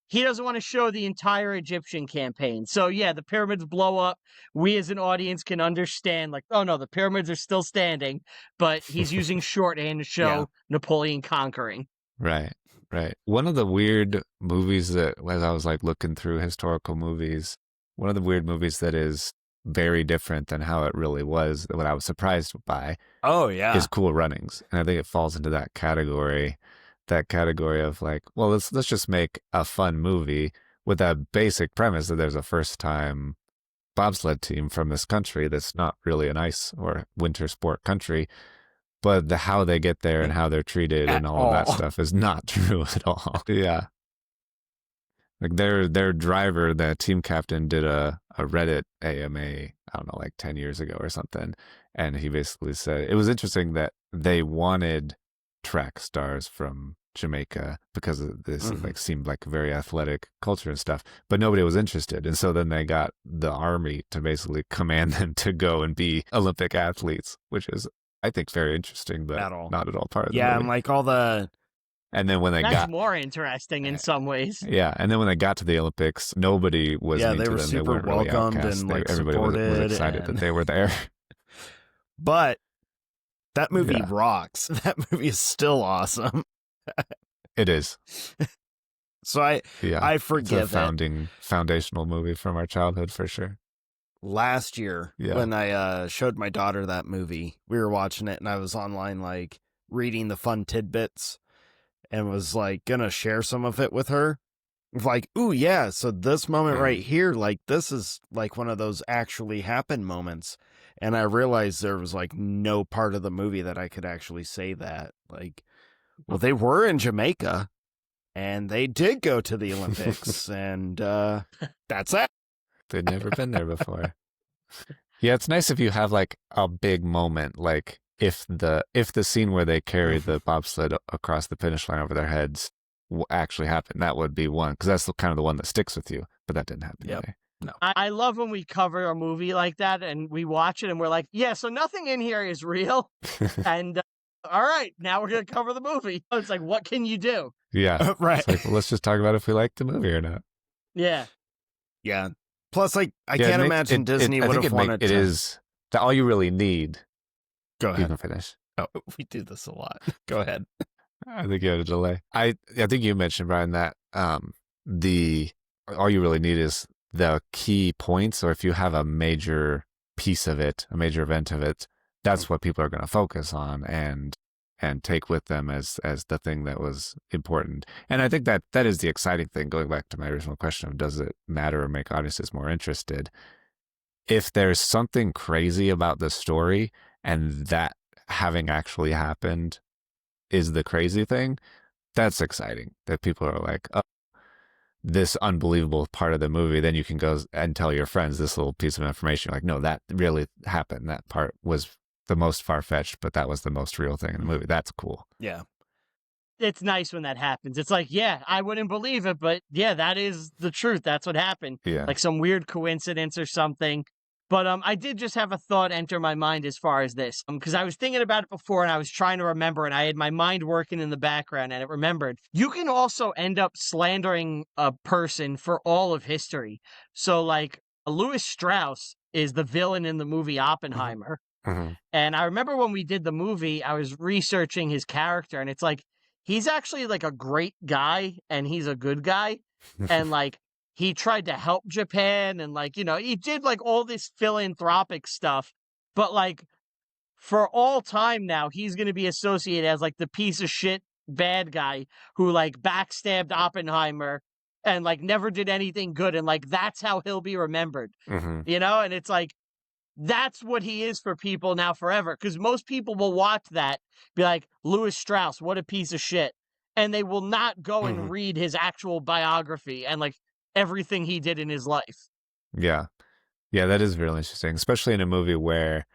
Speaker 3: He doesn't want to show the entire Egyptian campaign. So yeah, the pyramids blow up. We as an audience can understand, like, oh no, the pyramids are still standing, but he's using shorthand to show Napoleon conquering.
Speaker 1: Right. One of the weird movies that, as I was like looking through historical movies, one of the weird movies that is very different than how it really was, what I was surprised by, is Cool Runnings. And I think it falls into that category of like, well, let's just make a fun movie with a basic premise that there's a first-time bobsled team from this country that's not really an ice or winter sport country, but how they get there and how they're treated and all of that stuff is not true at all. Yeah. Like their driver, the team captain, did a Reddit AMA, I don't know, like 10 years ago or something. And he basically said, it was interesting that they wanted track stars from Jamaica because of this like seemed like a very athletic culture and stuff, but nobody was interested. And so then they got the army to basically command them to go and be Olympic athletes, which is, I think, very interesting, but not at all part of the movie.
Speaker 2: And like all the...
Speaker 1: And then when
Speaker 3: that's more interesting in some ways.
Speaker 1: Yeah, and then when they got to the Olympics, nobody was mean to them.
Speaker 2: Super
Speaker 1: they weren't really
Speaker 2: welcomed
Speaker 1: outcasts.
Speaker 2: and like
Speaker 1: everybody was excited that they were there.
Speaker 2: But that movie rocks. That movie is still awesome.
Speaker 1: It is.
Speaker 2: So I forgive
Speaker 1: it. Foundational movie from our childhood for sure.
Speaker 2: Last year, when I showed my daughter that movie, we were watching it, and I was online like reading the fun tidbits, and was like gonna share some of it with her. Like, ooh yeah, so this moment right here, like this is like one of those actually happened moments. And I realized there was like no part of the movie that I could actually say that. Like, well, they were in Jamaica and they did go to the Olympics and that's it.
Speaker 1: They'd never been there before. Yeah, it's nice if you have like a big moment, like if the scene where they carry the bobsled across the finish line over their heads actually happened, that would be one, because that's kind of the one that sticks with you. But that didn't happen.
Speaker 2: Yep. No.
Speaker 3: I love when we cover a movie like that and we watch it and we're like, yeah, so nothing in here is real. And all right, now we're going to cover the movie. It's like, what can you do?
Speaker 1: Yeah.
Speaker 2: Right.
Speaker 1: It's like, well, let's just talk about if we like the movie or not.
Speaker 3: Yeah.
Speaker 2: Yeah. Plus, like, I can't imagine Disney would have wanted to.
Speaker 1: It is that all you really need.
Speaker 2: Go ahead.
Speaker 1: You can finish.
Speaker 2: Oh, we do this a lot. Go ahead.
Speaker 1: I think you had a delay. I think you mentioned, Brian, that all you really need is the key points, or if you have a major piece of it, a major event of it, that's what people are going to focus on and take with them as the thing that was important. And I think that is the exciting thing, going back to my original question of does it matter or make audiences more interested? If there's something crazy about the story and that having actually happened is the crazy thing, that's exciting. That people are like, oh, this unbelievable part of the movie, then you can go and tell your friends this little piece of information. Like, no, that really happened. That part was the most far-fetched, but that was the most real thing in the movie. That's cool.
Speaker 2: Yeah.
Speaker 3: It's nice when that happens. It's like, yeah, I wouldn't believe it, but yeah, that is the truth. That's what happened.
Speaker 1: Yeah.
Speaker 3: Like some weird coincidence or something. But I did just have a thought enter my mind as far as this, because I was thinking about it before and I was trying to remember, and I had my mind working in the background and it remembered. You can also end up slandering a person for all of history. So like Louis Strauss is the villain in the movie Oppenheimer.
Speaker 1: Mm-hmm.
Speaker 3: And I remember when we did the movie, I was researching his character, and it's like, he's actually like a great guy and he's a good guy. And like, he tried to help Japan and like, you know, he did like all this philanthropic stuff, but like for all time now, he's going to be associated as like the piece of shit bad guy who like backstabbed Oppenheimer and like never did anything good. And like, that's how he'll be remembered,
Speaker 1: Mm-hmm.
Speaker 3: you know? And it's like, that's what he is for people now forever. Because most people will watch that, be like, Louis Strauss, what a piece of shit. And they will not go and read his actual biography and like everything he did in his life.
Speaker 1: Yeah. Yeah, that is really interesting, especially in a movie where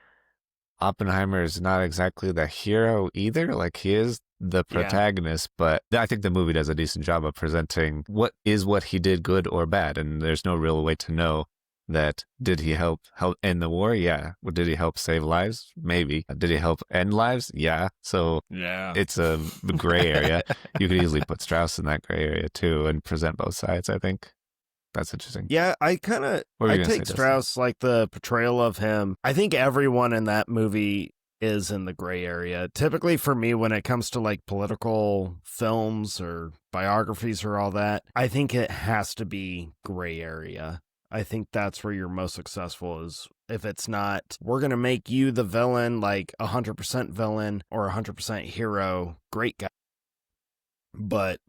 Speaker 1: Oppenheimer is not exactly the hero either. Like, he is the protagonist, but I think the movie does a decent job of presenting what he did good or bad. And there's no real way to know that. Did he help end the war? Yeah. Did he help save lives? Maybe. Did he help end lives? Yeah. So it's a gray area. You could easily put Strauss in that gray area too and present both sides, I think. That's interesting.
Speaker 2: Yeah, I take Strauss, like the portrayal of him. I think everyone in that movie is in the gray area. Typically for me, when it comes to like political films or biographies or all that, I think it has to be gray area. I think that's where you're most successful, is if it's not, we're going to make you the villain, like 100% villain or 100% hero, great guy, but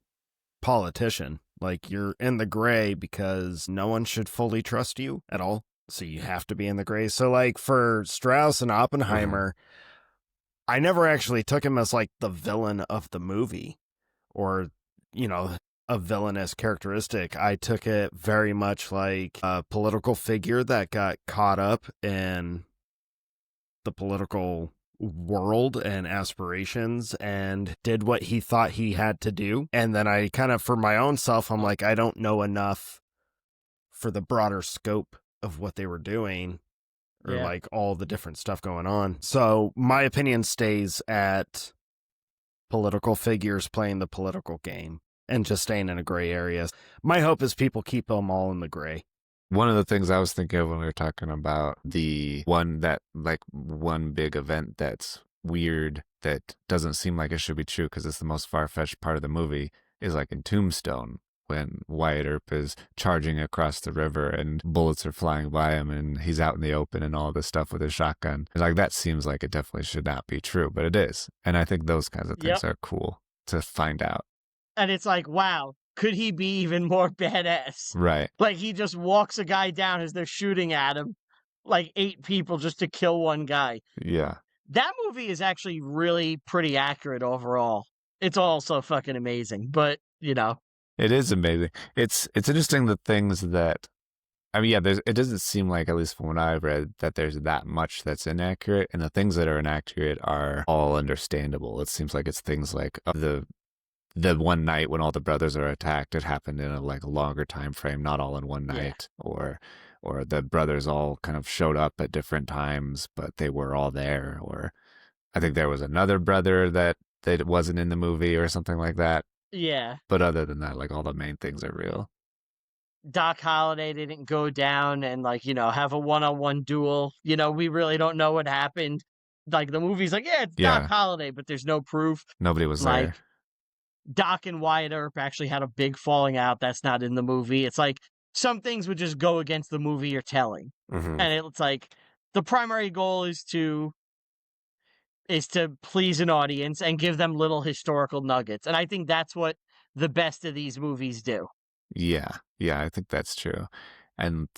Speaker 2: politician. Like, you're in the gray because no one should fully trust you at all. So you have to be in the gray. So like for Strauss and Oppenheimer, I never actually took him as like the villain of the movie or, you know, a villainous characteristic. I took it very much like a political figure that got caught up in the political world and aspirations and did what he thought he had to do. And then I kind of, for my own self, I'm like, I don't know enough for the broader scope of what they were doing or like all the different stuff going on. So my opinion stays at political figures playing the political game and just staying in a gray area. My hope is people keep them all in the gray.
Speaker 1: One of the things I was thinking of when we were talking about the one big event that's weird, that doesn't seem like it should be true because it's the most far-fetched part of the movie, is like in Tombstone, when Wyatt Earp is charging across the river and bullets are flying by him and he's out in the open and all this stuff with his shotgun. Like, that seems like it definitely should not be true, but it is. And I think those kinds of things are cool to find out.
Speaker 3: And it's like, wow, could he be even more badass?
Speaker 1: Right.
Speaker 3: Like, he just walks a guy down as they're shooting at him, like 8 people just to kill one guy.
Speaker 1: Yeah.
Speaker 3: That movie is actually really pretty accurate overall. It's also fucking amazing, but, you know.
Speaker 1: It is amazing. It's interesting the things that, I mean, it doesn't seem like, at least from what I've read, that there's that much that's inaccurate, and the things that are inaccurate are all understandable. It seems like it's things like the one night when all the brothers are attacked, it happened in a longer time frame, not all in one night, or the brothers all kind of showed up at different times, but they were all there. Or I think there was another brother that wasn't in the movie or something like that.
Speaker 3: Yeah.
Speaker 1: But other than that, like, all the main things are real.
Speaker 3: Doc Holliday didn't go down and, like, you know, have a one-on-one duel. You know, we really don't know what happened. Like, the movie's like, it's Doc Holliday, but there's no proof.
Speaker 1: Nobody was there.
Speaker 3: Doc and Wyatt Earp actually had a big falling out. That's not in the movie. It's like some things would just go against the movie you're telling. And it's like the primary goal is to please an audience and give them little historical nuggets. And I think that's what the best of these movies do.
Speaker 1: Yeah, I think that's true. And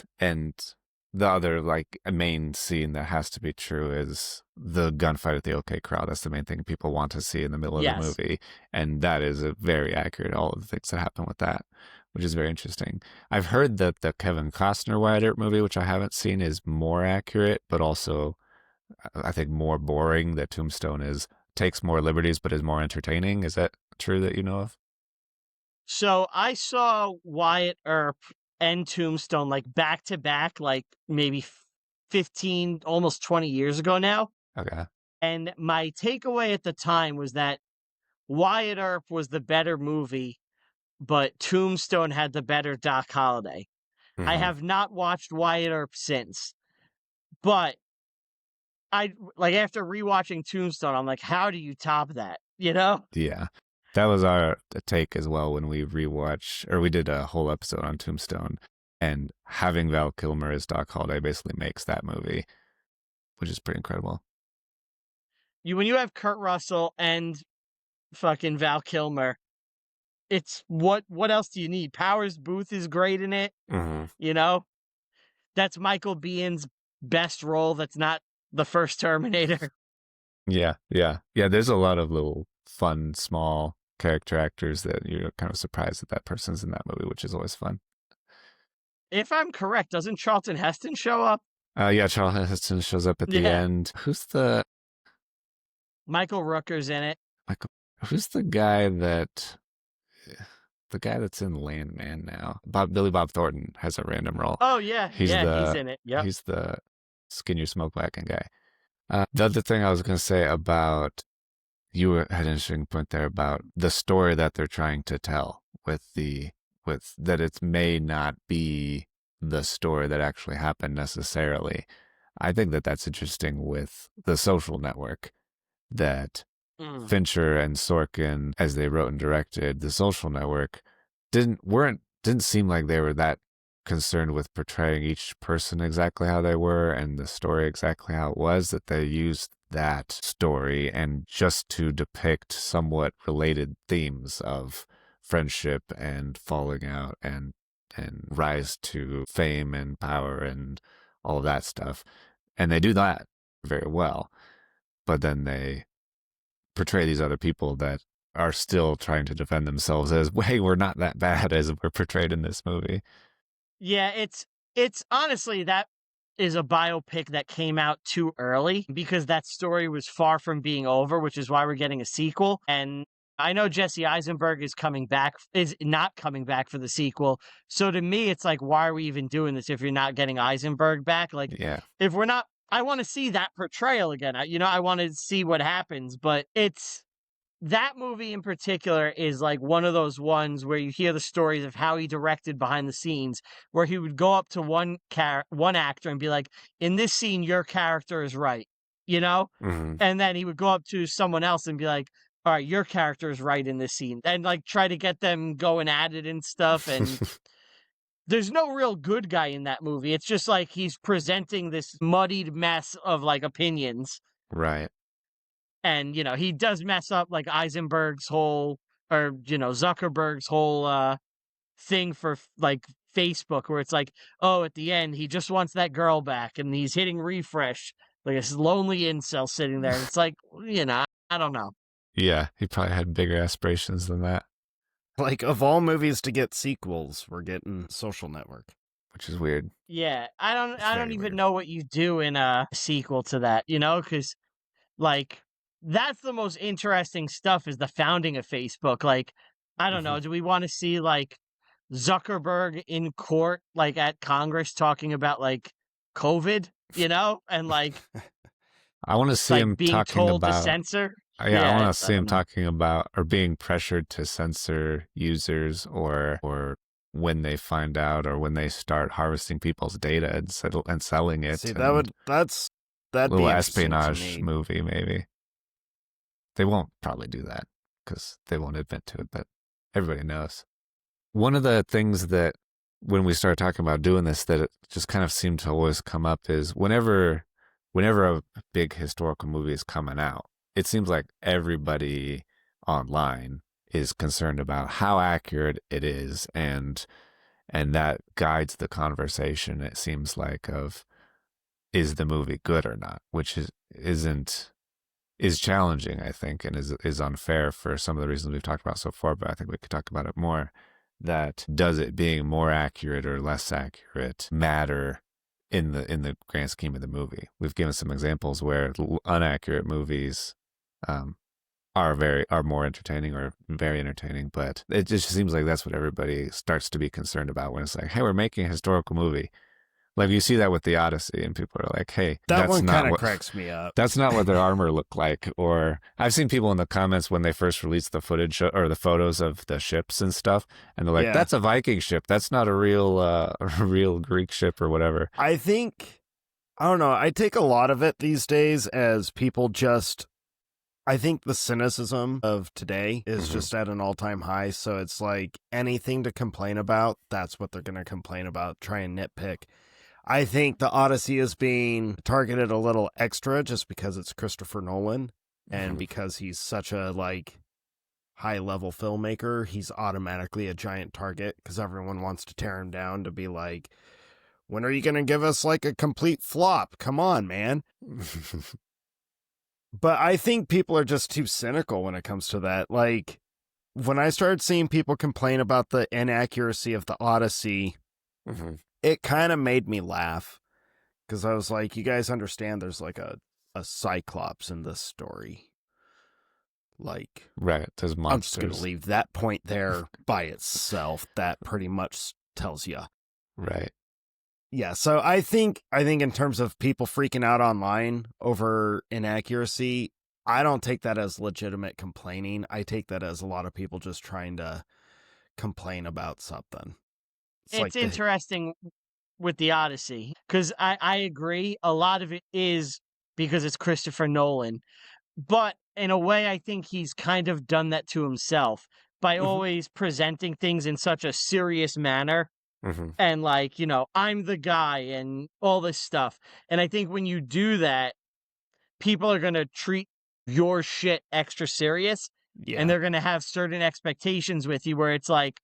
Speaker 1: the other, like, main scene that has to be true is the gunfight at the OK Corral. That's the main thing people want to see in the middle of the movie. And that is very accurate, all of the things that happen with that, which is very interesting. I've heard that the Kevin Costner Wyatt Earp movie, which I haven't seen, is more accurate, but also, I think, more boring. That Tombstone takes more liberties, but is more entertaining. Is that true that you know of?
Speaker 3: So I saw Wyatt Earp and Tombstone like back to back, like maybe 15, almost 20 years ago now.
Speaker 1: Okay.
Speaker 3: And my takeaway at the time was that Wyatt Earp was the better movie, but Tombstone had the better Doc Holliday. I have not watched Wyatt Earp since, but after rewatching Tombstone, I'm like, how do you top that? You know?
Speaker 1: Yeah. That was our take as well when we we did a whole episode on Tombstone, and having Val Kilmer as Doc Holliday basically makes that movie, which is pretty incredible.
Speaker 3: When you have Kurt Russell and fucking Val Kilmer, it's what else do you need? Powers Booth is great in it. You know, that's Michael Bihn's best role that's not the first Terminator.
Speaker 1: Yeah. There's a lot of little fun, small character actors that you're kind of surprised that person's in that movie, which is always fun.
Speaker 3: If I'm correct, doesn't Charlton Heston show up?
Speaker 1: Yeah, Charlton Heston shows up at the end. Who's the
Speaker 3: Michael Rooker's in it.
Speaker 1: Who's the guy that's in Landman now? Billy Bob Thornton has a random role.
Speaker 3: Oh yeah, he's in it. Yeah,
Speaker 1: he's the skin your smoke wagon guy. The other thing I was going to say about, you had an interesting point there about the story that they're trying to tell with that it may not be the story that actually happened necessarily. I think that that's interesting with The Social Network, that Fincher and Sorkin, as they wrote and directed The Social Network, didn't seem like they were that concerned with portraying each person exactly how they were and the story exactly how it was, that they used that story and just to depict somewhat related themes of friendship and falling out and rise to fame and power and all of that stuff. And they do that very well. But then they portray these other people that are still trying to defend themselves as, hey, we're not that bad as we're portrayed in this movie.
Speaker 3: Yeah, it's honestly, that is a biopic that came out too early because that story was far from being over, which is why we're getting a sequel. And I know Jesse Eisenberg is not coming back for the sequel. So to me, it's like, why are we even doing this if you're not getting Eisenberg back? Like, if we're not, I want to see that portrayal again. I want to see what happens, but that movie in particular is like one of those ones where you hear the stories of how he directed behind the scenes, where he would go up to one actor and be like, in this scene, your character is right, And then he would go up to someone else and be like, all right, your character is right in this scene, and like try to get them going at it and stuff. And there's no real good guy in that movie. It's just like he's presenting this muddied mess of like opinions.
Speaker 1: Right.
Speaker 3: And, he does mess up like Eisenberg's whole, or, Zuckerberg's whole thing for like Facebook, where it's like, oh, at the end, he just wants that girl back and he's hitting refresh like a lonely incel sitting there. And it's like, I don't know.
Speaker 1: Yeah, he probably had bigger aspirations than that.
Speaker 2: Like, of all movies to get sequels, we're getting Social Network,
Speaker 1: which is weird.
Speaker 3: Yeah, I don't even know what you do in a sequel to that, because like, that's the most interesting stuff, is the founding of Facebook. Like, I don't know, do we want to see like Zuckerberg in court, like at Congress, talking about like COVID, and like
Speaker 1: I want to see him
Speaker 3: being
Speaker 1: talking
Speaker 3: told
Speaker 1: about
Speaker 3: to censor.
Speaker 1: Yeah, I want to see him talking about, or being pressured to censor users, or when they find out, or when they start harvesting people's data and selling it.
Speaker 2: See, that'd
Speaker 1: little
Speaker 2: be
Speaker 1: espionage movie, maybe. They won't probably do that because they won't admit to it, but everybody knows. One of the things that, when we started talking about doing this, that it just kind of seemed to always come up is whenever a big historical movie is coming out, it seems like everybody online is concerned about how accurate it is, and that guides the conversation, it seems like, of, is the movie good or not, which is challenging, I think, and is unfair for some of the reasons we've talked about so far, but I think we could talk about it more. That, does it being more accurate or less accurate matter in the grand scheme of the movie? We've given some examples where inaccurate movies are more entertaining, or very entertaining, but it just seems like that's what everybody starts to be concerned about when it's like, hey, we're making a historical movie. Like, you see that with the Odyssey, and people are like, hey,
Speaker 2: that one kind of cracks me up.
Speaker 1: That's not what their armor looked like. Or I've seen people in the comments when they first released the footage or the photos of the ships and stuff, and they're like, that's a Viking ship. That's not a real Greek ship or whatever.
Speaker 2: I don't know. I take a lot of it these days as people just, I think the cynicism of today is just at an all-time high. So it's like, anything to complain about, that's what they're going to complain about, try and nitpick. I think the Odyssey is being targeted a little extra just because it's Christopher Nolan, and because he's such a like high-level filmmaker, he's automatically a giant target because everyone wants to tear him down, to be like, When are you going to give us like a complete flop? Come on, man. But I think people are just too cynical when it comes to that. Like, when I started seeing people complain about the inaccuracy of the Odyssey, it kind of made me laugh. Because I was like, you guys understand there's like a Cyclops in this story. Like,
Speaker 1: right, there's monsters.
Speaker 2: I'm just going to leave that point there by itself. That pretty much tells you.
Speaker 1: Right.
Speaker 2: Yeah, so I think in terms of people freaking out online over inaccuracy, I don't take that as legitimate complaining. I take that as a lot of people just trying to complain about something.
Speaker 3: It's
Speaker 2: like
Speaker 3: interesting with the Odyssey, because I agree. A lot of it is because it's Christopher Nolan. But in a way, I think he's kind of done that to himself by always presenting things in such a serious manner. And like, you know, I'm the guy and all this stuff. And I think when you do that, people are going to treat your shit extra serious.
Speaker 2: Yeah.
Speaker 3: And they're going to have certain expectations with you where it's like,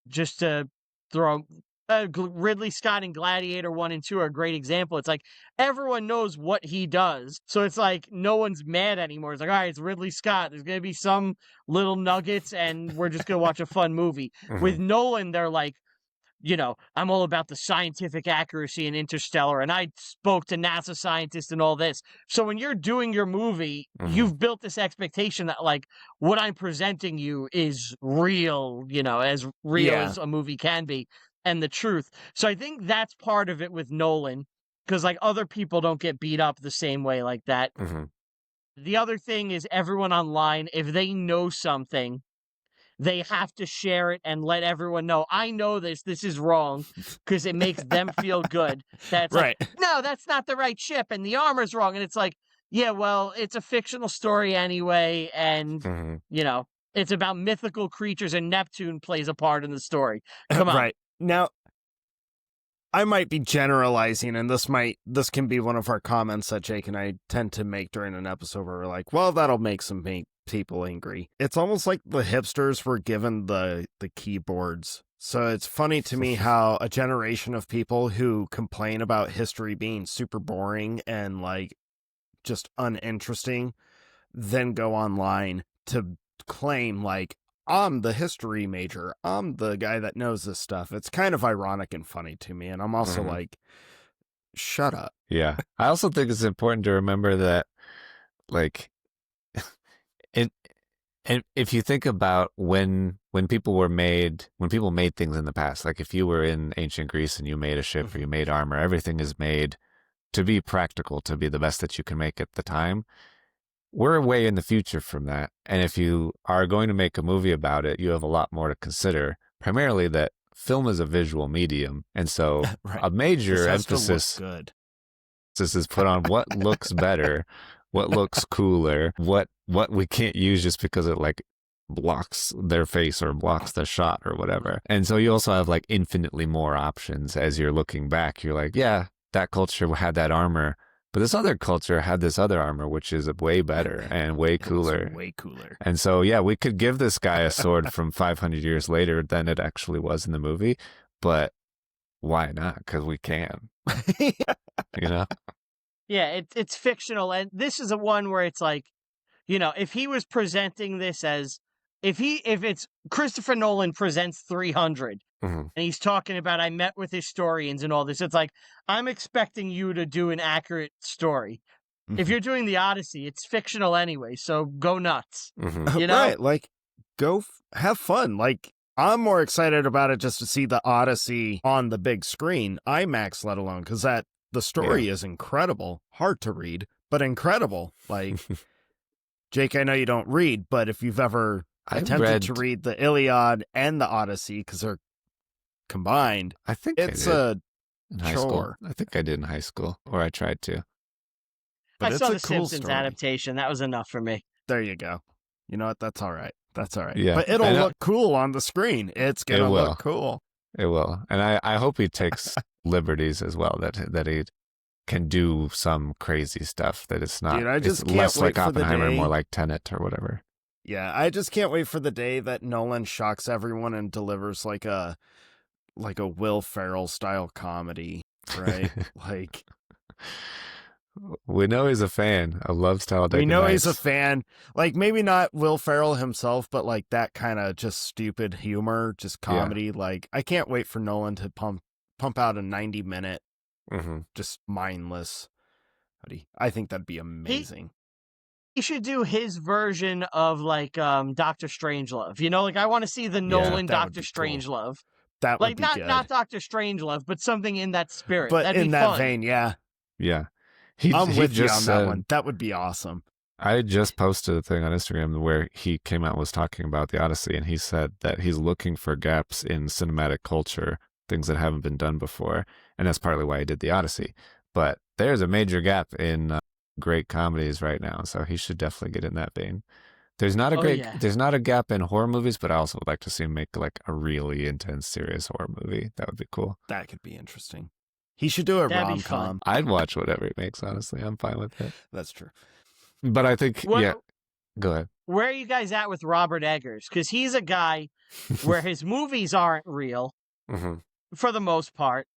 Speaker 3: just to throw Ridley Scott and Gladiator 1 and 2 are a great example. It's like everyone knows what he does. So it's like no one's mad anymore. It's like, all right, it's Ridley Scott. There's going to be some little nuggets and we're just going to watch a fun movie. With Nolan, they're like, you know, I'm all about the scientific accuracy in Interstellar, and I spoke to NASA scientists and all this. So when you're doing your movie, you've built this expectation that, like, what I'm presenting you is real, you know, as real as a movie can be, and the truth. So I think that's part of it with Nolan, because, like, other people don't get beat up the same way like that. The other thing is everyone online, if they know something, they have to share it and let everyone know, I know this is wrong, because it makes them feel good. That's right. Like, no, that's not the right ship, and the armor's wrong. And it's like, yeah, well, it's a fictional story anyway, and, you know, it's about mythical creatures, and Neptune plays a part in the story. Come on.
Speaker 2: Right. Now, I might be generalizing, and this can be one of our comments that Jake and I tend to make during an episode where we're like, well, that'll make people angry. It's almost like the hipsters were given the keyboards. So it's funny to me how a generation of people who complain about history being super boring and like just uninteresting then go online to claim like, I'm the history major. I'm the guy that knows this stuff. It's kind of ironic and funny to me. And I'm also like, shut up.
Speaker 1: Yeah. I also think it's important to remember that, like, and if you think about when people made things in the past, like if you were in ancient Greece and you made a ship or you made armor, everything is made to be practical, to be the best that you can make at the time. We're way in the future from that. And if you are going to make a movie about it, you have a lot more to consider, primarily that film is a visual medium. And so a major emphasis is put on what looks better, what looks cooler, what we can't use just because it like blocks their face or blocks the shot or whatever. And so you also have like infinitely more options as you're looking back. You're like, yeah, that culture had that armor, but this other culture had this other armor, which is way better and way cooler.
Speaker 2: Way cooler.
Speaker 1: And so, yeah, we could give this guy a sword from 500 years later than it actually was in the movie, but why not? Because we can, you know?
Speaker 3: Yeah, it's fictional, and this is a one where it's like, you know, if he was presenting this as, if it's Christopher Nolan presents 300, and he's talking about, I met with historians and all this, it's like, I'm expecting you to do an accurate story. If you're doing the Odyssey, it's fictional anyway, so go nuts. You know?
Speaker 2: Right, like, go have fun. Like, I'm more excited about it just to see the Odyssey on the big screen, IMAX let alone, because the story is incredible. Hard to read, but incredible. Like, Jake, I know you don't read, but if you've ever attempted to read the Iliad and the Odyssey, because they're combined,
Speaker 1: I think
Speaker 2: it's
Speaker 1: in high
Speaker 2: chore.
Speaker 1: school. I think I did in high school, or I tried to.
Speaker 2: But
Speaker 3: I saw the
Speaker 2: cool
Speaker 3: Simpsons
Speaker 2: story.
Speaker 3: adaptation. That was enough for me.
Speaker 2: There you go. You know what? That's all right. That's all right.
Speaker 1: Yeah.
Speaker 2: But it'll look cool on the screen. It's going to look cool.
Speaker 1: It will. And I hope he takes liberties as well, that he can do some crazy stuff, that it's not,
Speaker 2: Dude, I just
Speaker 1: it's
Speaker 2: can't
Speaker 1: less
Speaker 2: wait
Speaker 1: like
Speaker 2: for the
Speaker 1: Oppenheimer,
Speaker 2: day.
Speaker 1: more like Tenet or whatever.
Speaker 2: Yeah, I just can't wait for the day that Nolan shocks everyone and delivers like a like a Will Ferrell style comedy, right? Like,
Speaker 1: we know he's a fan of Love Style Deck.
Speaker 2: We know he's a fan. Like, maybe not Will Ferrell himself, but like that kind of just stupid humor, just comedy. Yeah. Like, I can't wait for Nolan to pump out a 90-minute, just mindless. I think that'd be amazing.
Speaker 3: He should do his version of like Doctor Strangelove. You know, like I want to see the Nolan Doctor Strangelove. Cool.
Speaker 2: That would
Speaker 3: like
Speaker 2: be
Speaker 3: not
Speaker 2: good.
Speaker 3: Not Doctor Strangelove, but something in that spirit.
Speaker 2: But
Speaker 3: That'd
Speaker 2: in
Speaker 3: be
Speaker 2: that
Speaker 3: fun.
Speaker 2: vein, yeah.
Speaker 1: Yeah.
Speaker 2: I'm with you on that one. That would be awesome.
Speaker 1: I just posted a thing on Instagram where he came out and was talking about the Odyssey, and he said that he's looking for gaps in cinematic culture, things that haven't been done before, and that's partly why he did the Odyssey. But there's a major gap in great comedies right now, so he should definitely get in that vein. There's not a gap in horror movies, but I also would like to see him make like a really intense, serious horror movie. That would be cool.
Speaker 2: That could be interesting. He should do a rom-com.
Speaker 1: I'd watch whatever he makes, honestly. I'm fine with it.
Speaker 2: That's true.
Speaker 1: But I think, go ahead.
Speaker 3: Where are you guys at with Robert Eggers? Because he's a guy where his movies aren't real, for the most part.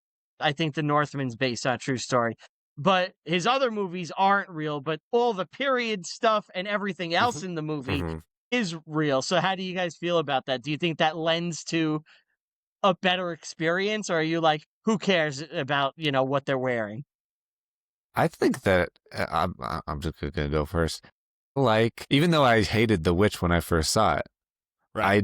Speaker 3: I think The Northman's based on a true story. But his other movies aren't real, but all the period stuff and everything else in the movie is real. So how do you guys feel about that? Do you think that lends to a better experience, or are you like, who cares about, what they're wearing?
Speaker 1: I think that I'm just going to go first. Like, even though I hated The Witch when I first saw it, right.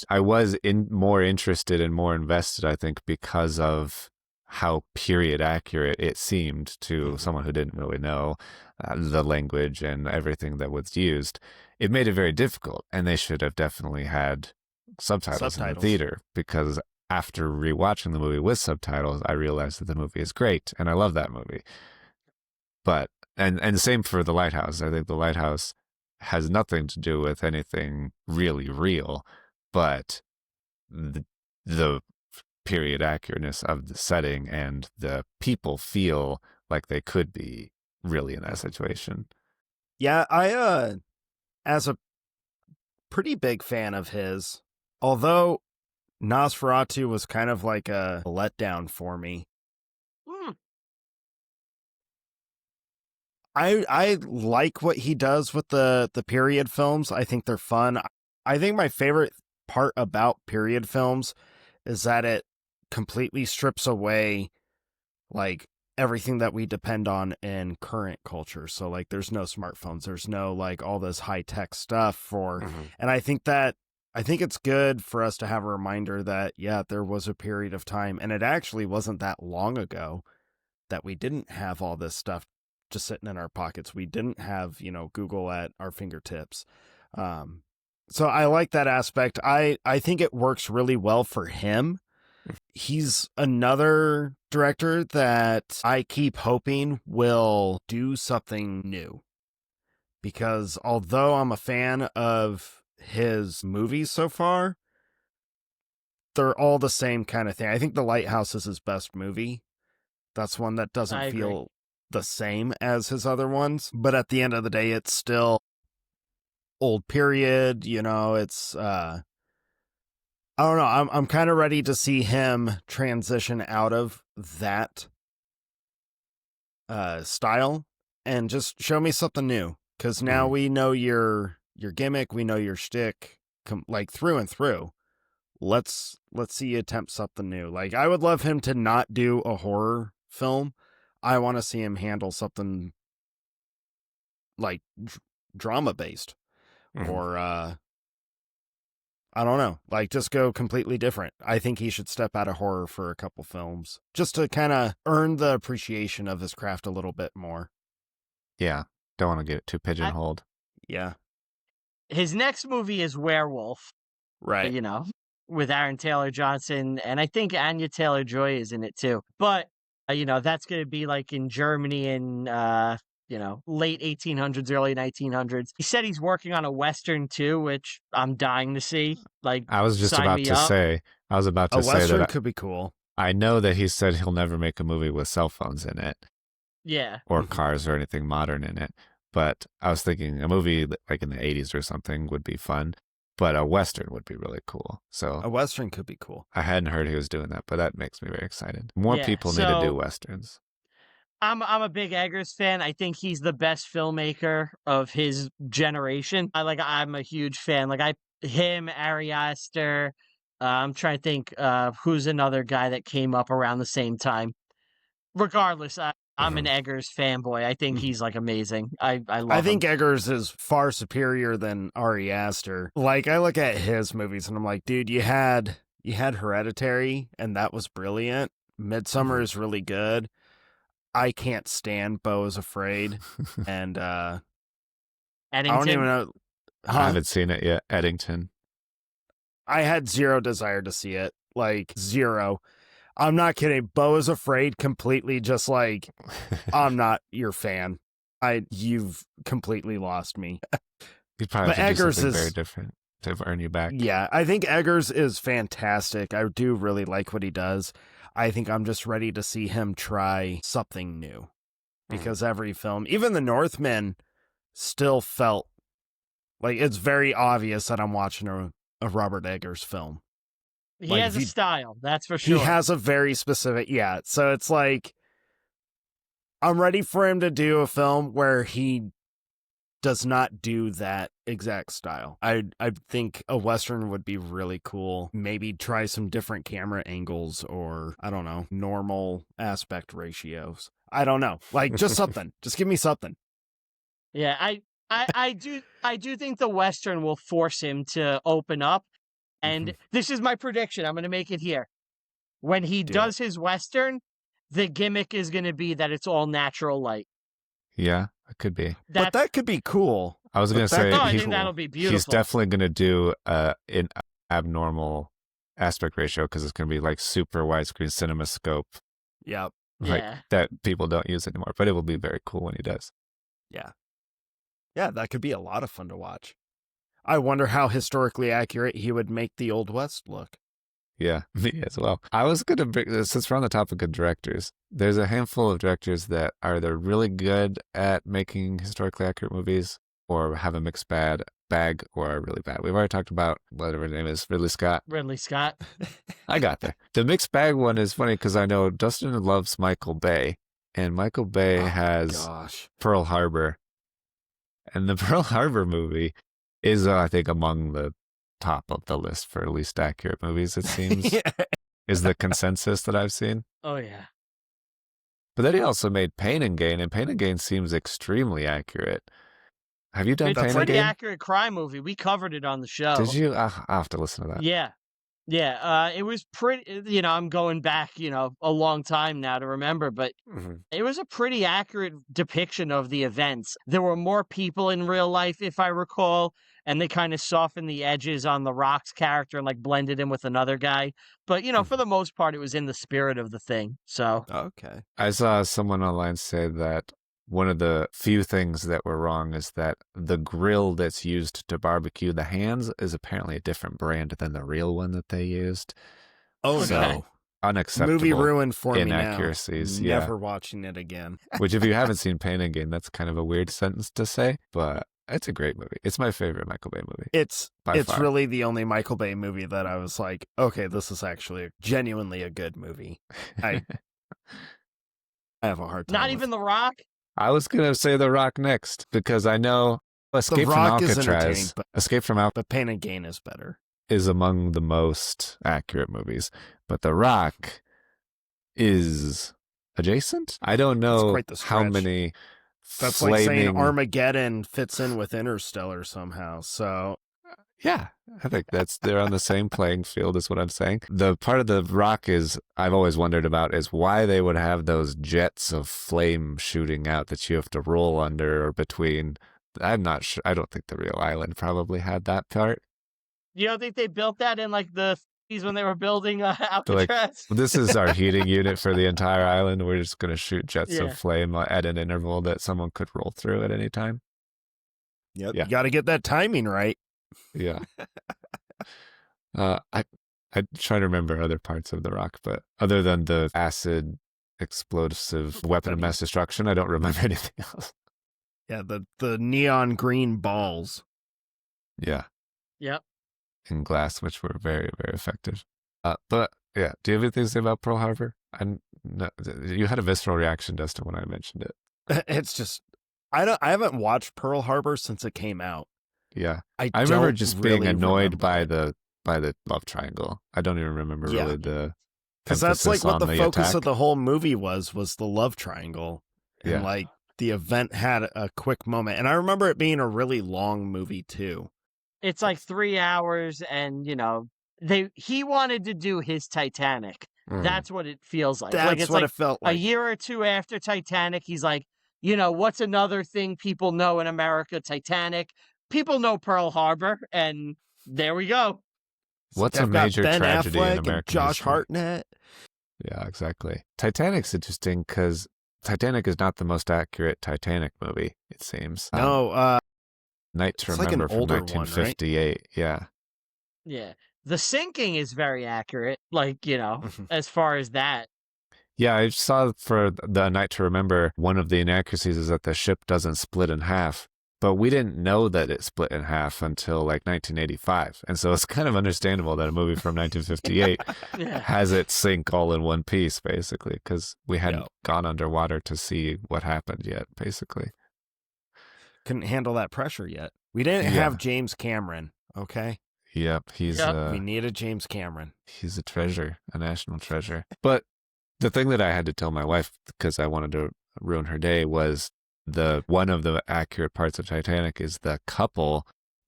Speaker 1: I was more interested and more invested, I think, because of how period accurate it seemed to someone who didn't really know the language and everything that was used. It made it very difficult, and they should have definitely had subtitles in the theater, because after rewatching the movie with subtitles, I realized that the movie is great, and I love that movie. But, and same for The Lighthouse. I think The Lighthouse has nothing to do with anything really real, but the period accurateness of the setting and the people feel like they could be really in that situation.
Speaker 2: Yeah, I, as a pretty big fan of his, although Nosferatu was kind of like a letdown for me. I like what he does with the period films. I think they're fun. I think my favorite part about period films is that it completely strips away like everything that we depend on in current culture. So like there's no smartphones, there's no like all this high-tech stuff and I think it's good for us to have a reminder that there was a period of time, and it actually wasn't that long ago that we didn't have all this stuff just sitting in our pockets. We didn't have, Google at our fingertips. So I like that aspect. I think it works really well for him. He's another director that I keep hoping will do something new, because although I'm a fan of his movies so far, they're all the same kind of thing. I think The Lighthouse is his best movie. That's one that doesn't feel the same as his other ones, but at the end of the day, it's still old period. It's I don't know. I'm kind of ready to see him transition out of that style and just show me something new, because now we know your gimmick, we know your shtick, like through and through. Let's see you attempt something new. Like, I would love him to not do a horror film. I want to see him handle something like drama based, or I don't know, like just go completely different. I think he should step out of horror for a couple films just to kind of earn the appreciation of his craft a little bit more.
Speaker 1: Yeah, don't want to get it too pigeonholed.
Speaker 2: Yeah. His
Speaker 3: next movie is Werewolf.
Speaker 2: Right.
Speaker 3: With Aaron Taylor Johnson, and I think Anya Taylor-Joy is in it too. But that's going to be like in Germany in, late 1800s, early 1900s. He said he's working on a Western too, which I'm dying to see. Like,
Speaker 1: I was about to say that
Speaker 2: a Western could be cool.
Speaker 1: I know that he said he'll never make a movie with cell phones in it.
Speaker 3: Yeah.
Speaker 1: Or cars or anything modern in it. But I was thinking a movie like in the 80s or something would be fun. but a Western would be really cool. So
Speaker 2: A Western could be cool.
Speaker 1: I hadn't heard he was doing that, but that makes me very excited. More people need to do Westerns.
Speaker 3: I'm a big Eggers fan. I think he's the best filmmaker of his generation. I'm a huge fan. Him, Ari Aster. I'm trying to think who's another guy that came up around the same time. Regardless, I'm an Eggers fanboy. I think he's amazing. I love
Speaker 2: I think
Speaker 3: him.
Speaker 2: Eggers is far superior than Ari Aster. I look at his movies and I'm like, dude, you had Hereditary and that was brilliant. Midsummer is really good. I can't stand Beau is Afraid. And
Speaker 3: Eddington.
Speaker 2: I don't even know.
Speaker 1: I haven't seen it yet. Eddington.
Speaker 2: I had zero desire to see it. Zero. I'm not kidding. Beau is Afraid completely just I'm not your fan. You've completely lost me.
Speaker 1: You probably
Speaker 2: But
Speaker 1: have to do
Speaker 2: Eggers
Speaker 1: something
Speaker 2: is
Speaker 1: very different to earn you back.
Speaker 2: Yeah, I think Eggers is fantastic. I do really like what he does. I think I'm just ready to see him try something new. Because every film, even The Northman, still felt it's very obvious that I'm watching a Robert Eggers film.
Speaker 3: He has a style, that's for sure.
Speaker 2: He has a very specific, so it's I'm ready for him to do a film where he does not do that exact style. I think a Western would be really cool. Maybe try some different camera angles or, I don't know, normal aspect ratios. I don't know. Just something. Just give me something.
Speaker 3: Yeah, I do think the Western will force him to open up. And this is my prediction. I'm going to make it here. When he does his Western, the gimmick is going to be that it's all natural light.
Speaker 1: Yeah, it could be.
Speaker 2: But that could be cool.
Speaker 1: I was going to say,
Speaker 3: I think that'll be beautiful.
Speaker 1: He's definitely going to do an abnormal aspect ratio because it's going to be super widescreen cinema scope.
Speaker 2: Yep.
Speaker 1: That people don't use anymore. But it will be very cool when he does.
Speaker 2: Yeah. Yeah, that could be a lot of fun to watch. I wonder how historically accurate he would make the Old West look.
Speaker 1: Yeah, me as well. I was going to bring, since we're on the topic of directors, there's a handful of directors that are either really good at making historically accurate movies or have a mixed bag or are really bad. We've already talked about whatever his name is, Ridley Scott. I got there. The mixed bag one is funny because I know Dustin loves Michael Bay, and Michael Bay has Pearl Harbor. And the Pearl Harbor movie is, I think, among the top of the list for least accurate movies, it seems, is the consensus that I've seen.
Speaker 3: Oh, yeah.
Speaker 1: But then he also made Pain and Gain, and Pain and Gain seems extremely accurate. Have you done Pain and Gain?
Speaker 3: It's a pretty accurate crime movie. We covered it on the show.
Speaker 1: Did you? I'll have to listen to that.
Speaker 3: Yeah. Yeah, it was pretty, I'm going back, a long time now to remember, but it was a pretty accurate depiction of the events. There were more people in real life, if I recall, and they kind of softened the edges on the Rock's character and blended him with another guy. But, for the most part, it was in the spirit of the thing. So,
Speaker 2: okay.
Speaker 1: I saw someone online say that one of the few things that were wrong is that the grill that's used to barbecue the hands is apparently a different brand than the real one that they used.
Speaker 2: Oh,
Speaker 1: so,
Speaker 2: no.
Speaker 1: Unacceptable.
Speaker 2: Movie ruined for me now.
Speaker 1: Inaccuracies.
Speaker 2: Never watching it again.
Speaker 1: Which, if you haven't seen Pain and Gain, that's kind of a weird sentence to say, but it's a great movie. It's my favorite Michael Bay movie.
Speaker 2: It's
Speaker 1: far.
Speaker 2: Really the only Michael Bay movie that I was like, okay, this is actually genuinely a good movie. I have a hard time.
Speaker 3: Not even The Rock?
Speaker 1: I was going to say The Rock next because I know Escape from Alcatraz,
Speaker 2: but Pain and Gain is better.
Speaker 1: Is among the most accurate movies, but The Rock is adjacent. I don't know how many.
Speaker 2: That's like saying Armageddon fits in with Interstellar somehow. So
Speaker 1: yeah, I think they're on the same playing field is what I'm saying. The part of The Rock I've always wondered about is why they would have those jets of flame shooting out that you have to roll under or between. I'm not sure. I don't think the real island probably had that part.
Speaker 3: You don't think they built that in the 50s when they were building Alcatraz?
Speaker 1: This is our heating unit for the entire island. We're just going to shoot jets of flame at an interval that someone could roll through at any time.
Speaker 2: Yep. Yeah. You got to get that timing right.
Speaker 1: Yeah. I try to remember other parts of The Rock, but other than the acid explosive weapon of mass destruction, I don't remember anything else.
Speaker 2: Yeah, the neon green balls.
Speaker 1: Yeah.
Speaker 3: Yep.
Speaker 1: in glass, which were very, very effective. But yeah, do you have anything to say about Pearl Harbor? No, you had a visceral reaction, Dustin, when I mentioned it.
Speaker 2: It's just I haven't watched Pearl Harbor since it came out.
Speaker 1: Yeah,
Speaker 2: I
Speaker 1: remember just
Speaker 2: really
Speaker 1: being annoyed by
Speaker 2: it.
Speaker 1: the love triangle. I don't even remember really the
Speaker 2: because that's like what the focus
Speaker 1: attack
Speaker 2: of the whole movie was the love triangle, and like the event had a quick moment, and I remember it being a really long movie too.
Speaker 3: It's like 3 hours, and he wanted to do his Titanic. That's what it feels like.
Speaker 2: That's
Speaker 3: it's
Speaker 2: what it felt like.
Speaker 3: A year or two after Titanic, he's like, what's another thing people know in America? Titanic. People know Pearl Harbor, and there we go.
Speaker 1: What's a major
Speaker 2: Ben
Speaker 1: tragedy
Speaker 2: Affleck
Speaker 1: in American
Speaker 2: and Josh
Speaker 1: history?
Speaker 2: Hartnett.
Speaker 1: Yeah, exactly. Titanic's interesting because Titanic is not the most accurate Titanic movie, it seems.
Speaker 2: No,
Speaker 1: Night to
Speaker 2: it's
Speaker 1: Remember
Speaker 2: like an
Speaker 1: from
Speaker 2: older
Speaker 1: 1958.
Speaker 2: One, right?
Speaker 1: Yeah.
Speaker 3: Yeah. The sinking is very accurate, as far as that.
Speaker 1: Yeah, I saw for the Night to Remember, one of the inaccuracies is that the ship doesn't split in half. But we didn't know that it split in half until like 1985. And so it's kind of understandable that a movie from 1958 has it sink all in one piece, basically, because we hadn't gone underwater to see what happened yet, basically.
Speaker 2: Couldn't handle that pressure yet. We didn't have James Cameron, okay?
Speaker 1: Yep,
Speaker 2: we needed James Cameron.
Speaker 1: He's a treasure, a national treasure. But the thing that I had to tell my wife, because I wanted to ruin her day, was one of the accurate parts of Titanic is the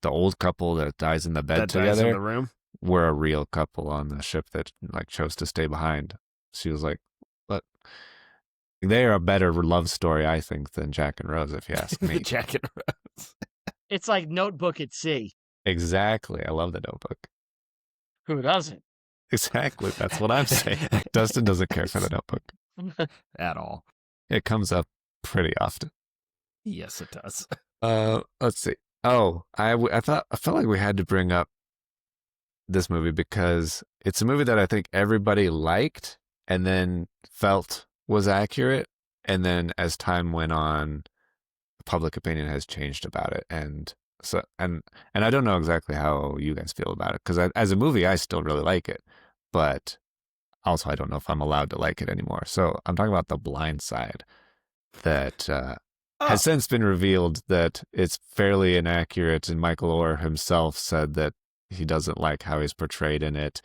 Speaker 1: old couple that dies in the bed together.
Speaker 2: Dies in the room?
Speaker 1: Were a real couple on the ship that like chose to stay behind. She was like, "But they are a better love story, I think, than Jack and Rose, if you ask me."
Speaker 2: Jack and Rose.
Speaker 3: It's like Notebook at Sea.
Speaker 1: Exactly. I love the Notebook.
Speaker 3: Who doesn't?
Speaker 1: Exactly. That's what I'm saying. Dustin doesn't care for the Notebook
Speaker 2: at all.
Speaker 1: It comes up pretty often.
Speaker 2: Yes, it does.
Speaker 1: Let's see. Oh, I felt like we had to bring up this movie because it's a movie that I think everybody liked and then felt was accurate, and then as time went on, public opinion has changed about it, and so and I don't know exactly how you guys feel about it because as a movie, I still really like it, but also I don't know if I'm allowed to like it anymore. So I'm talking about The Blind Side, that has since been revealed that it's fairly inaccurate, and Michael Orr himself said that he doesn't like how he's portrayed in it,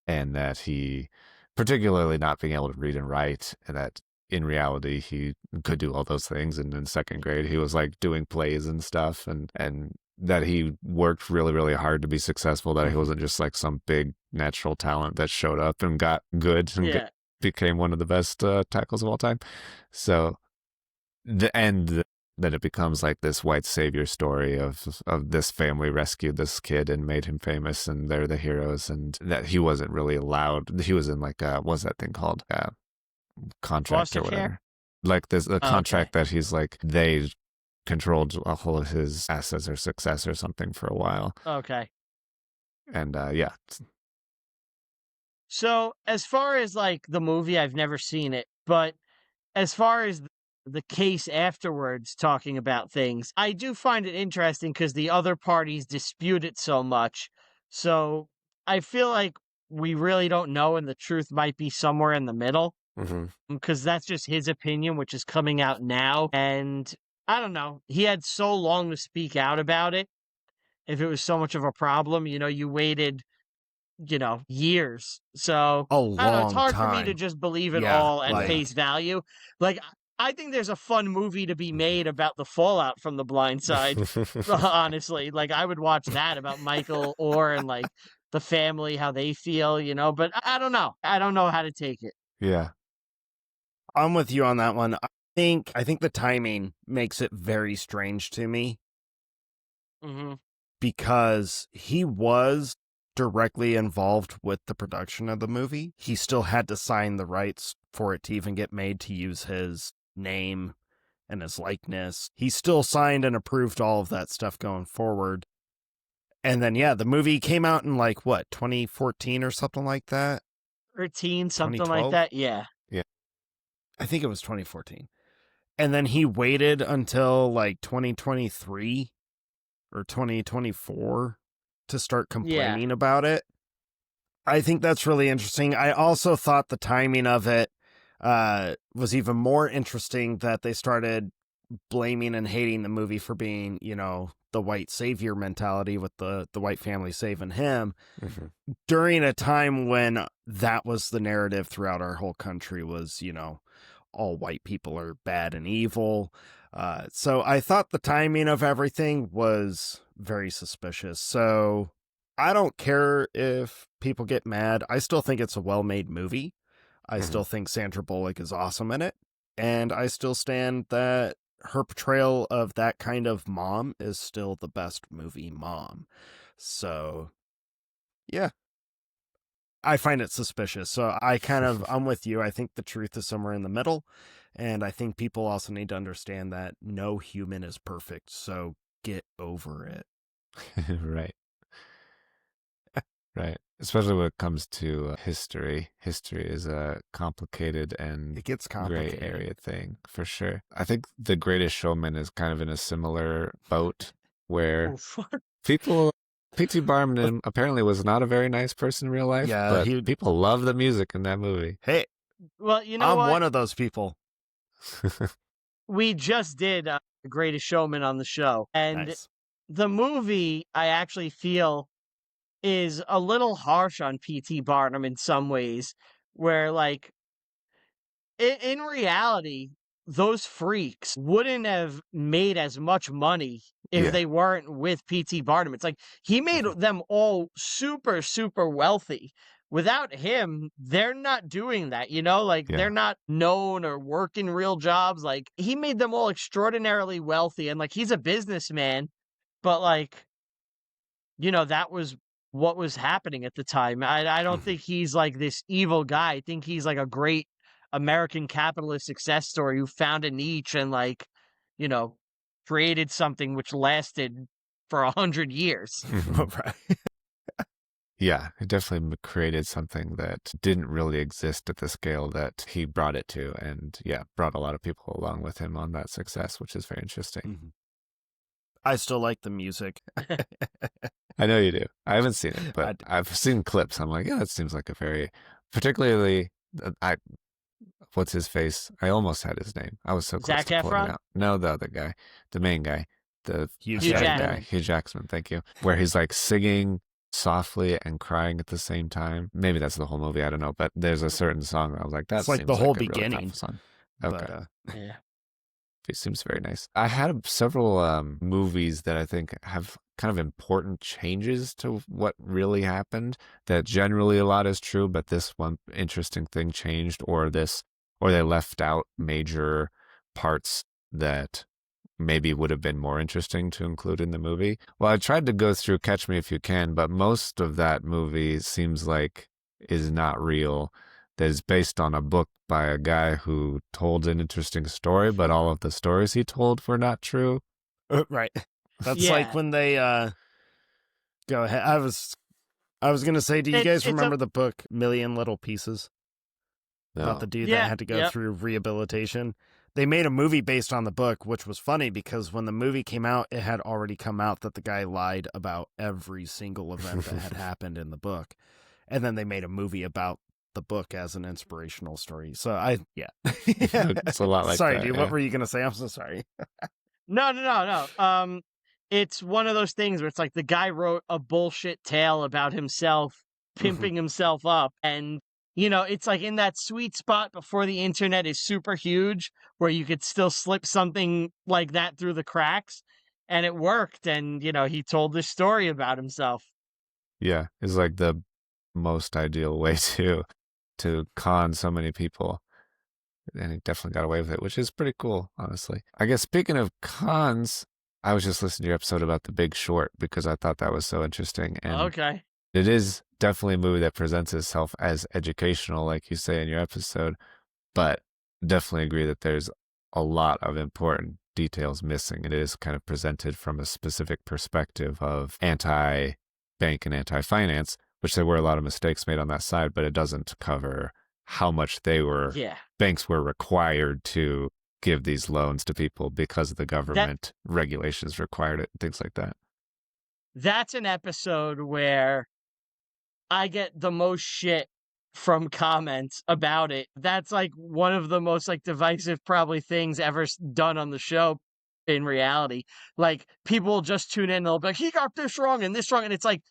Speaker 1: and that he, particularly not being able to read and write, and that in reality he could do all those things, and in second grade he was like doing plays and stuff, and that he worked really, really hard to be successful, that he wasn't just like some big natural talent that showed up and got good and became one of the best tackles of all time. So then it becomes like this white savior story of this family rescued this kid and made him famous, and they're the heroes, and that he wasn't really allowed. He was in like what's that thing called? Contract
Speaker 3: Foster
Speaker 1: or whatever.
Speaker 3: Care?
Speaker 1: Like this contract that he's like they controlled all of his assets or success or something for a while.
Speaker 3: Okay.
Speaker 1: And
Speaker 3: So as far as like the movie, I've never seen it, but as far as the case afterwards talking about things, I do find it interesting because the other parties dispute it so much. So I feel like we really don't know, and the truth might be somewhere in the middle, because that's just his opinion, which is coming out now. And I don't know, he had so long to speak out about it. If it was so much of a problem, you waited years. So
Speaker 2: a long
Speaker 3: I don't know, it's hard
Speaker 2: time
Speaker 3: for me to just believe it all at face value. Like, I think there's a fun movie to be made about the fallout from The Blind Side. Honestly, like I would watch that about Michael Orr and like the family, how they feel, but I don't know. I don't know how to take it.
Speaker 1: Yeah.
Speaker 2: I'm with you on that one. I think the timing makes it very strange to me. Because he was directly involved with the production of the movie. He still had to sign the rights for it to even get made, to use his name and his likeness. He still signed and approved all of that stuff going forward. And then, the movie came out in like, what, 2014 or something like that?
Speaker 3: 13, something like that, yeah.
Speaker 1: Yeah.
Speaker 2: I think it was 2014. And then he waited until like 2023 or 2024 to start complaining about it. I think that's really interesting. I also thought the timing of it was even more interesting, that they started blaming and hating the movie for being, the white savior mentality with the white family saving him during a time when that was the narrative throughout our whole country was, all white people are bad and evil. So I thought the timing of everything was very suspicious. So I don't care if people get mad. I still think it's a well-made movie. I still think Sandra Bullock is awesome in it. And I still stand that her portrayal of that kind of mom is still the best movie mom. So, yeah. I find it suspicious. So I'm with you. I think the truth is somewhere in the middle. And I think people also need to understand that no human is perfect. So get over it.
Speaker 1: Right. Right. Especially when it comes to history. History is a complicated and
Speaker 2: it gets complicated.
Speaker 1: Gray area thing, for sure. I think The Greatest Showman is kind of in a similar boat where people... P.T. Barnum apparently was not a very nice person in real life, but people love the music in that movie.
Speaker 2: Hey,
Speaker 3: well, I'm
Speaker 2: one of those people.
Speaker 3: We just did The Greatest Showman on the show, and the movie, I actually feel, is a little harsh on P.T. Barnum in some ways, where, like, in reality, those freaks wouldn't have made as much money if they weren't with P.T. Barnum. It's like he made them all super, super wealthy. Without him, they're not doing that, they're not known or working real jobs. Like, he made them all extraordinarily wealthy, and, like, he's a businessman, but, like, that was what was happening at the time. I don't think he's, like, this evil guy. I think he's, like, a great American capitalist success story who found a niche and, like, created something which lasted for 100 years.
Speaker 2: Right.
Speaker 1: Yeah, it definitely created something that didn't really exist at the scale that he brought it to, and brought a lot of people along with him on that success, which is very interesting.
Speaker 2: I still like the music.
Speaker 1: I know you do. I haven't seen it, but I've seen clips. I'm like, that seems like a very, particularly, what's his face? I almost had his name. I was so close
Speaker 3: Zac
Speaker 1: to pulling
Speaker 3: Efron?
Speaker 1: it out. No, the other guy, the main guy, the
Speaker 2: Hugh
Speaker 3: Jackman.
Speaker 1: guy, Hugh Jackman. Thank you. Where he's like singing softly and crying at the same time. Maybe that's the whole movie. I don't know, but there's a certain song that I was like, that's
Speaker 2: like the whole
Speaker 1: really
Speaker 2: beginning.
Speaker 1: song. Okay.
Speaker 2: But,
Speaker 1: It seems very nice. I had several movies that I think have kind of important changes to what really happened, that generally a lot is true, but this one interesting thing changed, or they left out major parts that maybe would have been more interesting to include in the movie. Well, I tried to go through Catch Me If You Can, but most of that movie seems like is not real. That is based on a book by a guy who told an interesting story, but all of the stories he told were not true.
Speaker 2: Right. That's like when they go ahead. I was gonna say, do you guys remember the book Million Little Pieces?
Speaker 1: No.
Speaker 2: About the dude that had to go through rehabilitation. They made a movie based on the book, which was funny because when the movie came out, it had already come out that the guy lied about every single event that had happened in the book. And then they made a movie about the book as an inspirational story. So
Speaker 1: It's a lot like
Speaker 2: sorry,
Speaker 1: that.
Speaker 2: Dude, what were you going to say? I'm so sorry.
Speaker 3: No. It's one of those things where it's like the guy wrote a bullshit tale about himself, pimping himself up. And, it's like in that sweet spot before the internet is super huge where you could still slip something like that through the cracks. And it worked. And, he told this story about himself.
Speaker 1: Yeah, it's like the most ideal way to con so many people, and he definitely got away with it, which is pretty cool, honestly. I guess speaking of cons, I was just listening to your episode about The Big Short because I thought that was so interesting, and
Speaker 3: okay,
Speaker 1: it is definitely a movie that presents itself as educational, like you say in your episode, but definitely agree that there's a lot of important details missing. It is kind of presented from a specific perspective of anti-bank and anti-finance, which there were a lot of mistakes made on that side, but it doesn't cover how much banks were required to give these loans to people because the government regulations required it, and things like that.
Speaker 3: that's an episode where I get the most shit from comments about it. That's like one of the most like divisive probably things ever done on the show in reality. Like people will just tune in and they'll be like, he got this wrong and this wrong. And it's like,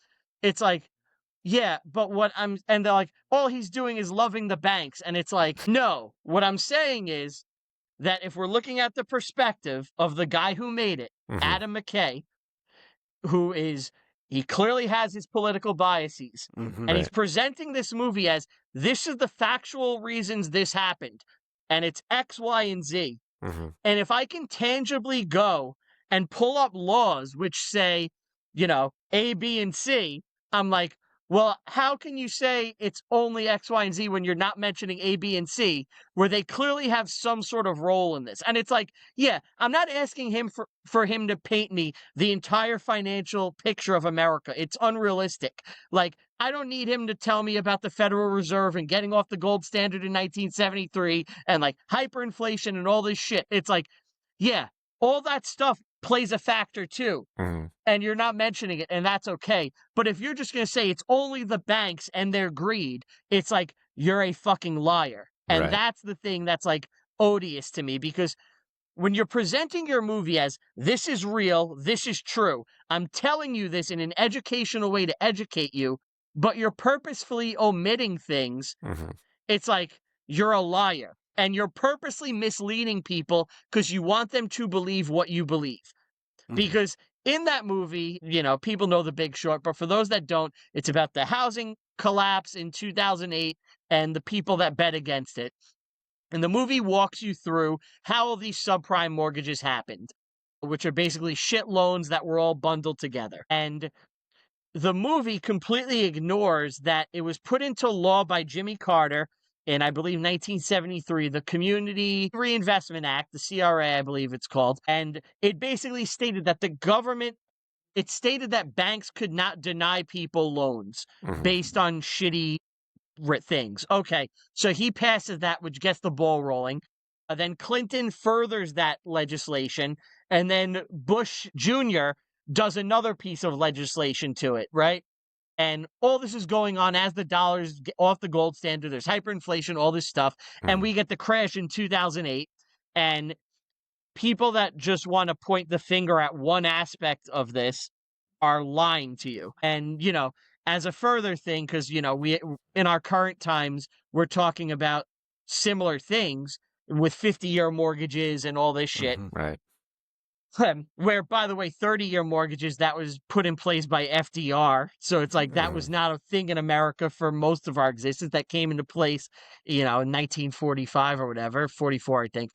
Speaker 3: yeah, but and they're like, all he's doing is loving the banks. And it's like, no, what I'm saying is that if we're looking at the perspective of the guy who made it, Adam McKay, he clearly has his political biases, and he's presenting this movie as, this is the factual reasons this happened, and it's X, Y, and Z. And if I can tangibly go and pull up laws which say, A, B, and C, I'm like, well, how can you say it's only X, Y, and Z when you're not mentioning A, B, and C, where they clearly have some sort of role in this? And it's like, yeah, I'm not asking him for him to paint me the entire financial picture of America. It's unrealistic. Like, I don't need him to tell me about the Federal Reserve and getting off the gold standard in 1973 and like hyperinflation and all this shit. It's like, yeah, all that stuff plays a factor too. And you're not mentioning it, and that's okay. But if you're just going to say it's only the banks and their greed, it's like, you're a fucking liar. And that's the thing that's like odious to me, because when you're presenting your movie as, this is real, this is true, I'm telling you this in an educational way to educate you, but you're purposefully omitting things, it's like, you're a liar. And you're purposely misleading people because you want them to believe what you believe. Because in that movie, people know The Big Short, but for those that don't, it's about the housing collapse in 2008 and the people that bet against it. And the movie walks you through how all these subprime mortgages happened, which are basically shit loans that were all bundled together. And the movie completely ignores that it was put into law by Jimmy Carter in, I believe, 1973, the Community Reinvestment Act, the CRA, I believe it's called. And it basically stated that it stated that banks could not deny people loans based on shitty things. Okay, so he passes that, which gets the ball rolling. Then Clinton furthers that legislation, and then Bush Jr. does another piece of legislation to it, right? And all this is going on as the dollar's off the gold standard. There's hyperinflation, all this stuff. And we get the crash in 2008. And people that just want to point the finger at one aspect of this are lying to you. And, as a further thing, because, we in our current times, we're talking about similar things with 50-year mortgages and all this shit.
Speaker 1: Right.
Speaker 3: Where, by the way, 30-year mortgages, that was put in place by FDR. So it's like that was not a thing in America for most of our existence. That came into place, in 1945 or whatever, 44, I think.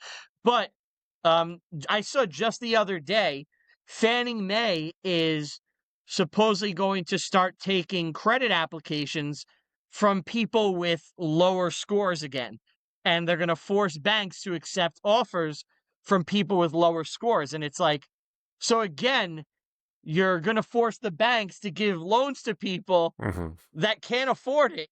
Speaker 3: But I saw just the other day, Fannie Mae is supposedly going to start taking credit applications from people with lower scores again. And they're going to force banks to accept offers from people with lower scores. And it's like, so again, you're going to force the banks to give loans to people that can't afford it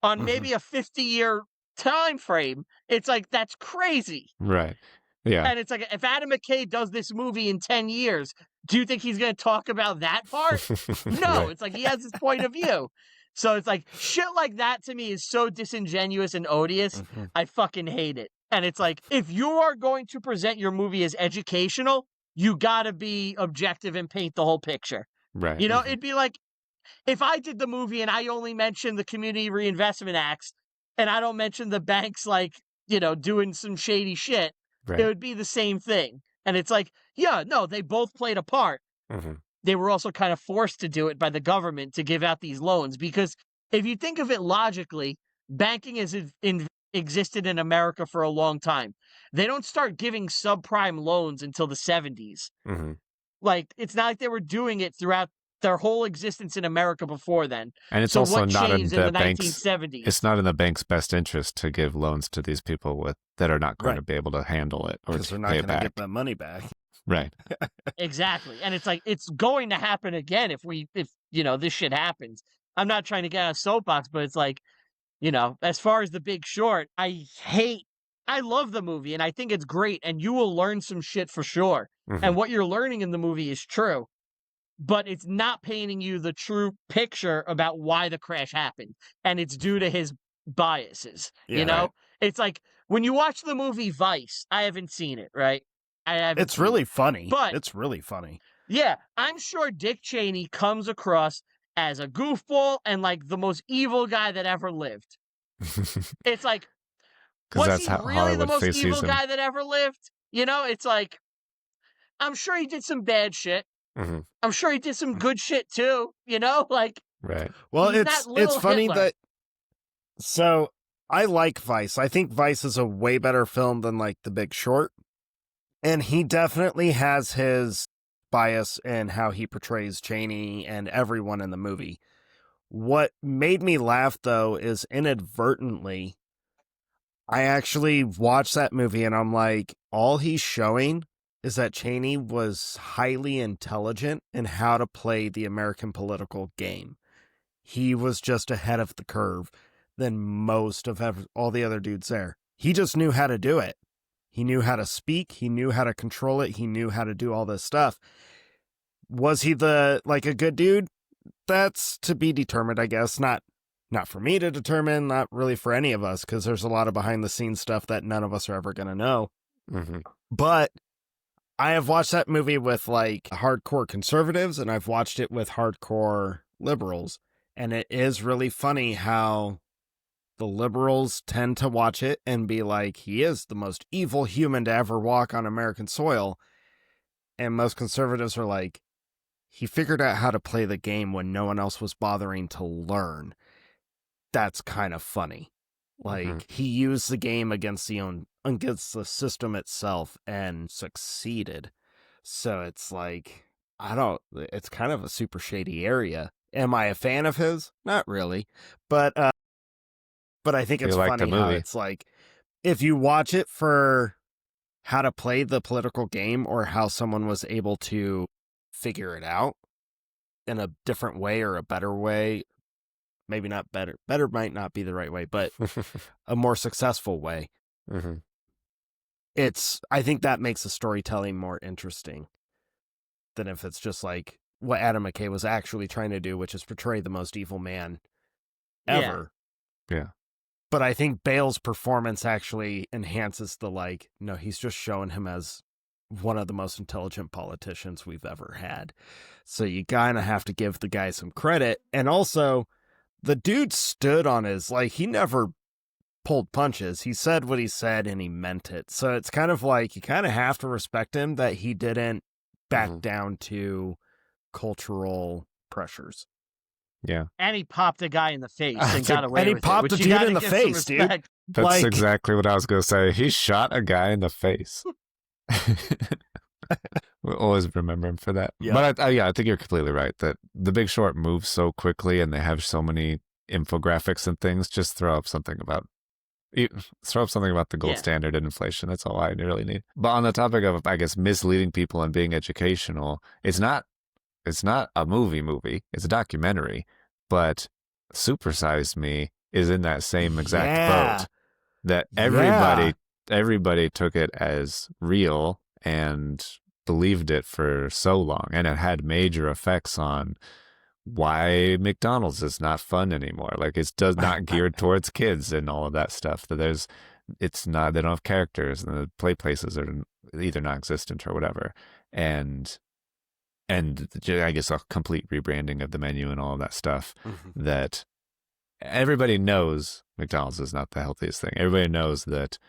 Speaker 3: on maybe a 50-year time frame. It's like, that's crazy.
Speaker 1: Right. Yeah.
Speaker 3: And it's like, if Adam McKay does this movie in 10 years, do you think he's going to talk about that part? No, It's like he has his point of view. So it's like, shit like that to me is so disingenuous and odious. I fucking hate it. And it's like, if you are going to present your movie as educational, you got to be objective and paint the whole picture.
Speaker 1: Right.
Speaker 3: It'd be like, if I did the movie and I only mentioned the Community Reinvestment Acts and I don't mention the banks, like, doing some shady shit, it would be the same thing. And it's like, yeah, no, they both played a part. They were also kind of forced to do it by the government to give out these loans. Because if you think of it logically, banking has existed in America for a long time. They don't start giving subprime loans until the 70s. Like, it's not like they were doing it throughout their whole existence in America before then.
Speaker 1: And it's
Speaker 3: so
Speaker 1: also
Speaker 3: what
Speaker 1: not in
Speaker 3: changed
Speaker 1: the
Speaker 3: in the
Speaker 1: bank's
Speaker 3: 1970s?
Speaker 1: It's not in the bank's best interest to give loans to these people that are not going to be able to handle it or
Speaker 2: because they're
Speaker 1: to
Speaker 2: not
Speaker 1: pay
Speaker 2: going
Speaker 1: it
Speaker 2: to
Speaker 1: back.
Speaker 2: get that money back.
Speaker 1: Right.
Speaker 3: Exactly. And it's like, it's going to happen again if this shit happens. I'm not trying to get on a soapbox, but it's like, as far as The Big Short, I love the movie and I think it's great and you will learn some shit for sure. And what you're learning in the movie is true. but it's not painting you the true picture about why the crash happened, and it's due to his biases.
Speaker 2: Yeah,
Speaker 3: you know,
Speaker 1: right.
Speaker 3: it's like when you watch the movie Vice. I haven't seen it, right? I haven't.
Speaker 2: It's really funny.
Speaker 3: But
Speaker 2: it's really funny.
Speaker 3: Yeah, I'm sure Dick Cheney comes across as a goofball and like the most evil guy that ever lived. It's like, was
Speaker 1: that's
Speaker 3: he
Speaker 1: how
Speaker 3: really
Speaker 1: Hollywood
Speaker 3: the most
Speaker 1: sees
Speaker 3: evil
Speaker 1: him.
Speaker 3: guy that ever lived? You know, it's like, I'm sure he did some bad shit.
Speaker 1: Mm-hmm.
Speaker 3: I'm sure he did some good shit too. You know, like,
Speaker 1: Right.
Speaker 2: Well,
Speaker 3: he's
Speaker 2: it's
Speaker 3: not little
Speaker 2: funny
Speaker 3: Hitler.
Speaker 2: that. So I like Vice. I think Vice is a way better film than like The Big Short, and he definitely has his bias in how he portrays Cheney and everyone in the movie. What made me laugh though is inadvertently, I actually watched that movie and I'm like, all he's showing is that Cheney was highly intelligent in how to play the American political game. He was just ahead of the curve than most of all the other dudes there. He just knew how to do it. He knew how to speak. He knew how to control it. He knew how to do all this stuff. Was he a good dude? That's to be determined, I guess. Not for me to determine, not really for any of us, because there's a lot of behind the scenes stuff that none of us are ever going to know.
Speaker 1: Mm-hmm.
Speaker 2: But I have watched that movie with like hardcore conservatives and I've watched it with hardcore liberals. And it is really funny how the liberals tend to watch it and be like, he is the most evil human to ever walk on American soil. And most conservatives are like, he figured out how to play the game when no one else was bothering to learn. That's kind of funny. Like, he used the game against the system itself and succeeded. So it's like, it's kind of a super shady area. Am I a fan of his? Not really. But I think it's funny how it's like, if you watch it for how to play the political game or how someone was able to figure it out in a different way or a better way, maybe not better. Better might not be the right way, but a more successful way.
Speaker 1: Mm-hmm.
Speaker 2: I think that makes the storytelling more interesting than if it's just like what Adam McKay was actually trying to do, which is portray the most evil man ever.
Speaker 1: Yeah.
Speaker 2: But I think Bale's performance actually enhances no, he's just showing him as one of the most intelligent politicians we've ever had. So you kind of have to give the guy some credit. And also, the dude stood on he never pulled punches. He said what he said and he meant it. So it's kind of like, you kind of have to respect him that he didn't back down to cultural pressures.
Speaker 1: Yeah.
Speaker 3: And he popped a guy in the face and got away with it.
Speaker 2: And he popped a dude in the face, dude.
Speaker 1: That's exactly what I was going to say. He shot a guy in the face. We'll always remember him for that.
Speaker 2: Yeah.
Speaker 1: But I think you're completely right that The Big Short moves so quickly and they have so many infographics and things. Just throw up something about the gold standard and inflation. That's all I really need. But on the topic of, I guess, misleading people and being educational, it's not a movie. It's a documentary. But Supersize Me is in that same exact boat. That everybody took it as real and believed it for so long, and it had major effects on why McDonald's is not fun anymore. Like, it's not geared towards kids and all of that stuff. That they don't have characters, and the play places are either non-existent or whatever. And I guess a complete rebranding of the menu and all of that stuff. That everybody knows McDonald's is not the healthiest thing. Everybody knows that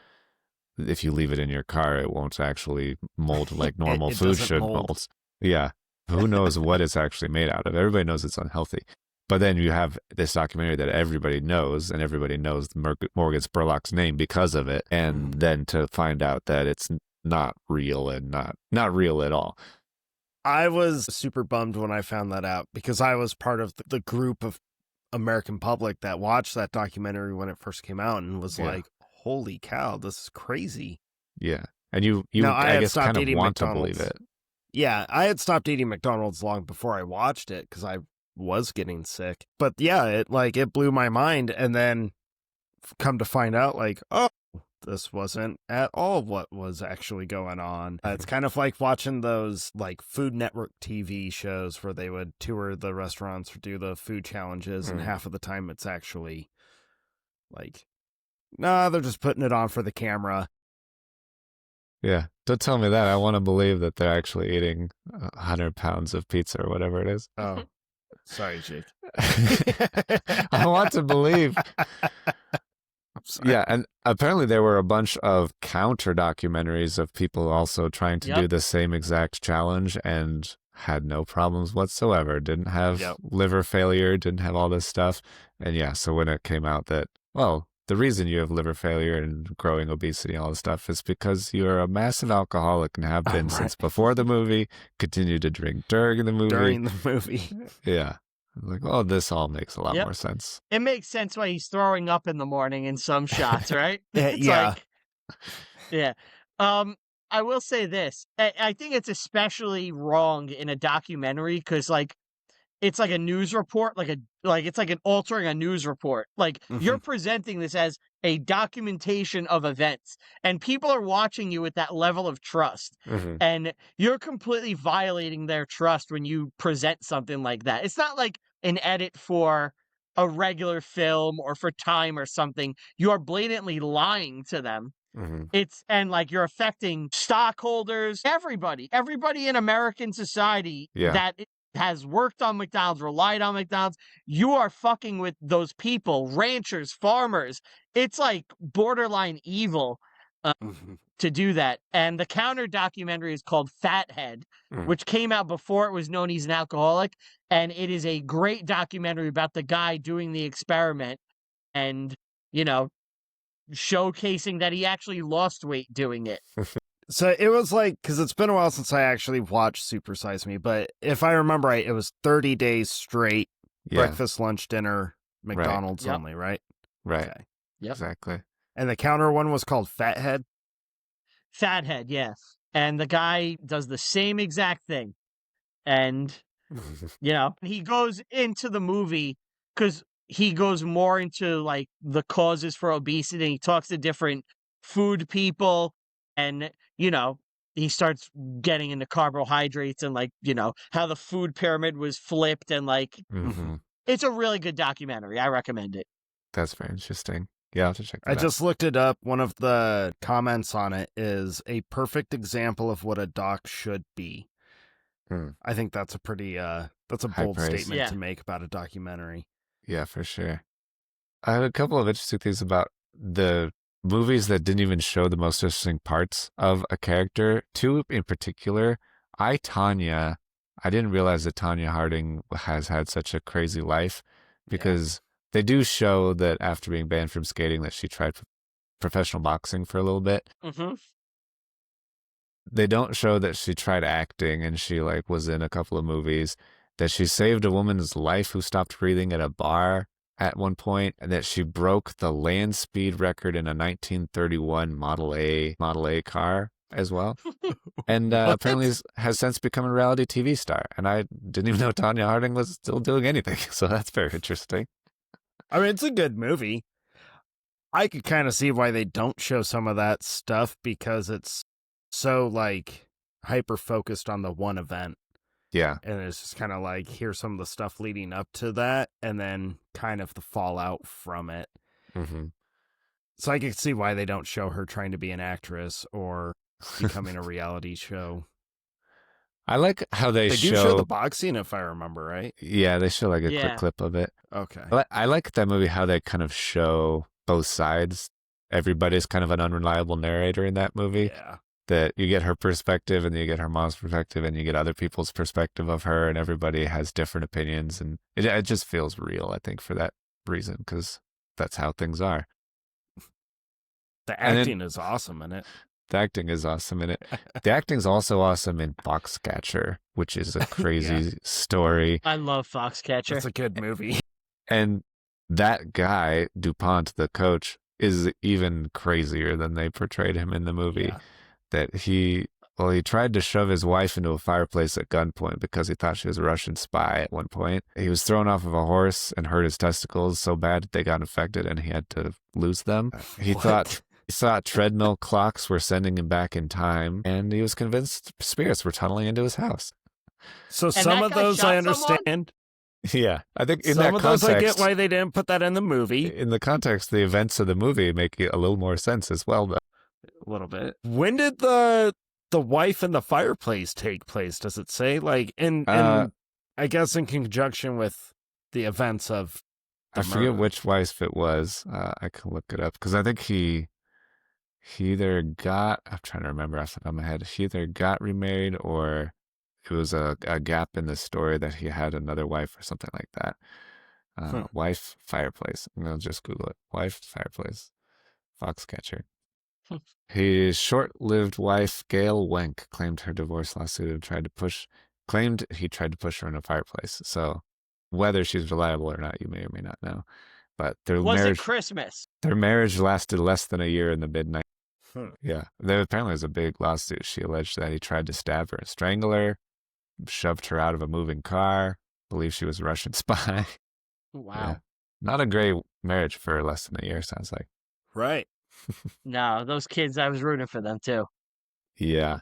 Speaker 1: if you leave it in your car, it won't actually mold like normal food should mold. Yeah. Who knows what it's actually made out of? Everybody knows it's unhealthy. But then you have this documentary that everybody knows, and everybody knows Morgan Spurlock's name because of it. And then to find out that it's not real and not real at all.
Speaker 2: I was super bummed when I found that out because I was part of the group of American public that watched that documentary when it first came out and was like, holy cow, this is crazy.
Speaker 1: Yeah. And I guess kind of want to believe it.
Speaker 2: Yeah, I had stopped eating McDonald's long before I watched it because I was getting sick. But yeah, it blew my mind. And then come to find out, oh, this wasn't at all what was actually going on. It's kind of like watching those like Food Network TV shows where they would tour the restaurants or do the food challenges, and half of the time it's actually like, nah, they're just putting it on for the camera.
Speaker 1: Yeah, don't tell me that. I want to believe that they're actually eating 100 pounds of pizza or whatever it is.
Speaker 2: Oh, sorry, Jake.
Speaker 1: I want to believe. Yeah, and apparently there were a bunch of counter documentaries of people also trying to do the same exact challenge and had no problems whatsoever. Didn't have liver failure, didn't have all this stuff. And yeah, so when it came out that, well, the reason you have liver failure and growing obesity and all this stuff is because you're a massive alcoholic and have been since before the movie, continue to drink during the movie. Yeah. Like, oh, this all makes a lot more sense.
Speaker 3: It makes sense why he's throwing up in the morning in some shots, right?
Speaker 2: Yeah.
Speaker 3: Yeah. I will say this. I think it's especially wrong in a documentary because, like, it's like a news report, it's like an altering a news report. Like, you're presenting this as a documentation of events, and people are watching you with that level of trust, and you're completely violating their trust when you present something like that. It's not like an edit for a regular film or for time or something. You are blatantly lying to them. And like you're affecting stockholders, everybody in American society that has worked on McDonald's, relied on McDonald's. You are fucking with those people, ranchers, farmers. It's like borderline evil to do that. And the counter documentary is called Fathead, which came out before it was known he's an alcoholic. And it is a great documentary about the guy doing the experiment and, showcasing that he actually lost weight doing it.
Speaker 2: So it was like, because it's been a while since I actually watched Super Size Me, but if I remember right, it was 30 days straight, breakfast, lunch, dinner, McDonald's only, right?
Speaker 1: Right.
Speaker 2: Okay.
Speaker 3: Yep.
Speaker 1: Exactly.
Speaker 2: And the counter one was called Fathead?
Speaker 3: Fathead, yes. And the guy does the same exact thing. And, he goes into the movie because he goes more into like the causes for obesity. And he talks to different food people and, he starts getting into carbohydrates and like, how the food pyramid was flipped and like, it's a really good documentary. I recommend it.
Speaker 1: That's very interesting. Yeah, I'll have to check that out.
Speaker 2: I just looked it up. One of the comments on it is a perfect example of what a doc should be. I think that's a pretty, that's a bold statement to make about a documentary.
Speaker 1: Yeah, for sure. I had a couple of interesting things about the movies that didn't even show the most interesting parts of a character. Two in particular, Tonya, I didn't realize that Tonya Harding has had such a crazy life because they do show that after being banned from skating that she tried professional boxing for a little bit. They don't show that she tried acting and she like was in a couple of movies, that she saved a woman's life who stopped breathing at a bar at one point, and that she broke the land speed record in a 1931 Model A car as well. And apparently has since become a reality TV star. And I didn't even know Tonya Harding was still doing anything. So that's very interesting.
Speaker 2: I mean, it's a good movie. I could kind of see why they don't show some of that stuff because it's so like hyper focused on the one event.
Speaker 1: Yeah.
Speaker 2: And it's just kind of like, here's some of the stuff leading up to that and then kind of the fallout from it. So I can see why they don't show her trying to be an actress or becoming a reality show.
Speaker 1: I like how they
Speaker 2: do show the boxing, if I remember right.
Speaker 1: Yeah, they show like a quick clip of it.
Speaker 2: Okay.
Speaker 1: I like that movie, how they kind of show both sides. Everybody's kind of an unreliable narrator in that movie.
Speaker 2: Yeah.
Speaker 1: That you get her perspective and you get her mom's perspective and you get other people's perspective of her, and everybody has different opinions, and it just feels real, I think, for that reason, because that's how things are.
Speaker 2: The acting is awesome in it.
Speaker 1: The acting is awesome in it. The acting's also awesome in Foxcatcher, which is a crazy story.
Speaker 3: I love Foxcatcher.
Speaker 2: It's a good movie.
Speaker 1: And that guy, DuPont, the coach, is even crazier than they portrayed him in the movie.
Speaker 2: Yeah.
Speaker 1: That he tried to shove his wife into a fireplace at gunpoint because he thought she was a Russian spy at one point. He was thrown off of a horse and hurt his testicles so bad they got infected and he had to lose them. He thought He thought treadmill clocks were sending him back in time, and he was convinced spirits were tunneling into his house.
Speaker 2: So some of those I understand.
Speaker 3: Someone?
Speaker 1: Yeah, I think in
Speaker 2: some
Speaker 1: that
Speaker 2: of
Speaker 1: context,
Speaker 2: those I get why they didn't put that in the movie.
Speaker 1: In the context, the events of the movie make a little more sense as well, though.
Speaker 2: A little bit. When did the wife in the fireplace take place? Does it say? Like in I guess in conjunction with the events of the
Speaker 1: I forget which wife it was. I can look it up because I think he either got, I'm trying to remember off the top of my head, he either got remarried or it was a gap in the story that he had another wife or something like that. Wife fireplace. I'm going to just Google it. Wife fireplace. Foxcatcher. His short-lived wife, Gail Wenk, claimed her divorce lawsuit and claimed he tried to push her in a fireplace. So whether she's reliable or not, you may or may not know. But
Speaker 3: was it Christmas?
Speaker 1: Their marriage lasted less than a year in the mid-90s. Yeah. There apparently was a big lawsuit. She alleged that he tried to stab her and strangle her, shoved her out of a moving car, believed she was a Russian spy.
Speaker 3: Wow.
Speaker 1: Yeah. Not a great marriage for less than a year, sounds like.
Speaker 2: Right.
Speaker 3: No, those kids, I was rooting for them too.
Speaker 1: Yeah.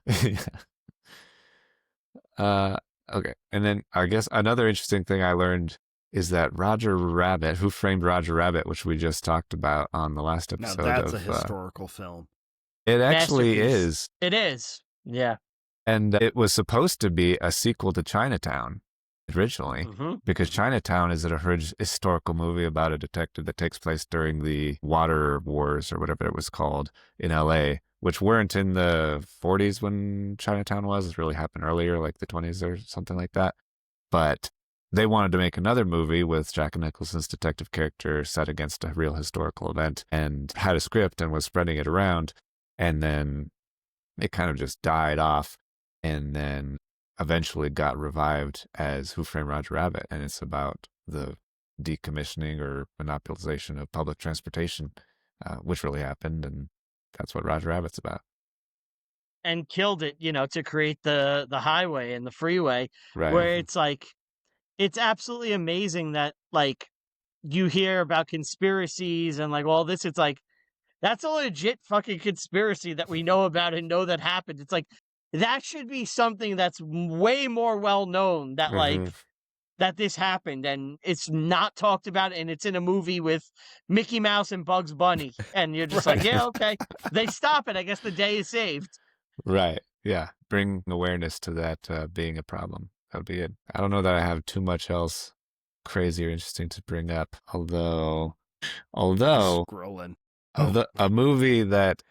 Speaker 1: Okay. And then I guess another interesting thing I learned is that Roger Rabbit, Who Framed Roger Rabbit, which we just talked about on the last episode.
Speaker 2: Now that's a historical film.
Speaker 1: It actually is.
Speaker 3: It is. Yeah.
Speaker 1: And it was supposed to be a sequel to Chinatown originally, because Chinatown is a historical movie about a detective that takes place during the water wars or whatever it was called in LA, which weren't in the 40s when Chinatown was. It really happened earlier, like the 20s or something like that. But they wanted to make another movie with Jack Nicholson's detective character set against a real historical event and had a script and was spreading it around. And then it kind of just died off and then eventually got revived as Who Framed Roger Rabbit. And it's about the decommissioning or monopolization of public transportation, which really happened. And that's what Roger Rabbit's about.
Speaker 3: And killed it, to create the highway and the freeway,
Speaker 1: right.
Speaker 3: Where it's like, it's absolutely amazing that, like, you hear about conspiracies and, like, all this. It's like, that's a legit fucking conspiracy that we know about and know that happened. It's like, that should be something that's way more well known that, like, that this happened, and it's not talked about, and it's in a movie with Mickey Mouse and Bugs Bunny. And you're just like, yeah, okay. They stop it. I guess the day is saved.
Speaker 1: Right. Yeah. Bring awareness to that being a problem. That would be it. I don't know that I have too much else crazy or interesting to bring up. Although
Speaker 2: scrolling.
Speaker 1: A movie that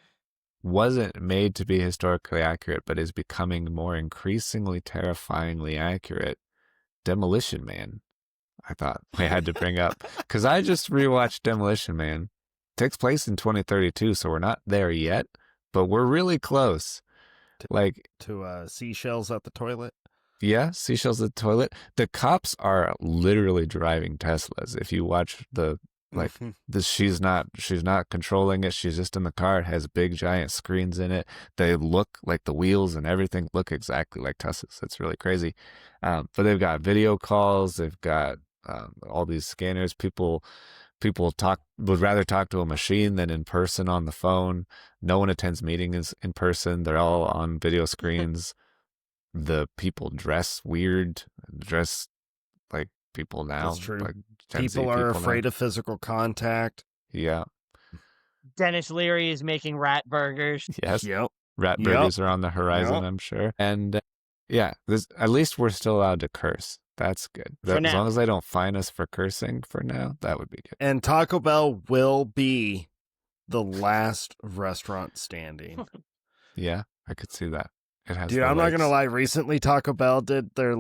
Speaker 1: wasn't made to be historically accurate, but is becoming more increasingly terrifyingly accurate, Demolition Man, I thought we had to bring up. Because I just rewatched Demolition Man. It takes place in 2032, so we're not there yet, but we're really close.
Speaker 2: To seashells at the toilet?
Speaker 1: Yeah, seashells at the toilet. The cops are literally driving Teslas. If you watch she's not controlling it. She's just in the car. It has big giant screens in it. They look like the wheels and everything look exactly like Teslas. It's really crazy. But they've got video calls. They've got all these scanners. People would rather talk to a machine than in person on the phone. No one attends meetings in person. They're all on video screens. The people dress weird, dress like people now.
Speaker 2: That's true.
Speaker 1: Like
Speaker 2: people are afraid of physical contact.
Speaker 1: Yeah.
Speaker 3: Dennis Leary is making rat burgers.
Speaker 1: Yes.
Speaker 2: Yep.
Speaker 1: Rat burgers are on the horizon, I'm sure. And at least we're still allowed to curse. That's good. As long as they don't fine us for cursing for now, that would be good.
Speaker 2: And Taco Bell will be the last restaurant standing.
Speaker 1: Yeah, I could see that. It has.
Speaker 2: Dude, I'm not gonna lie. Recently, Taco Bell did their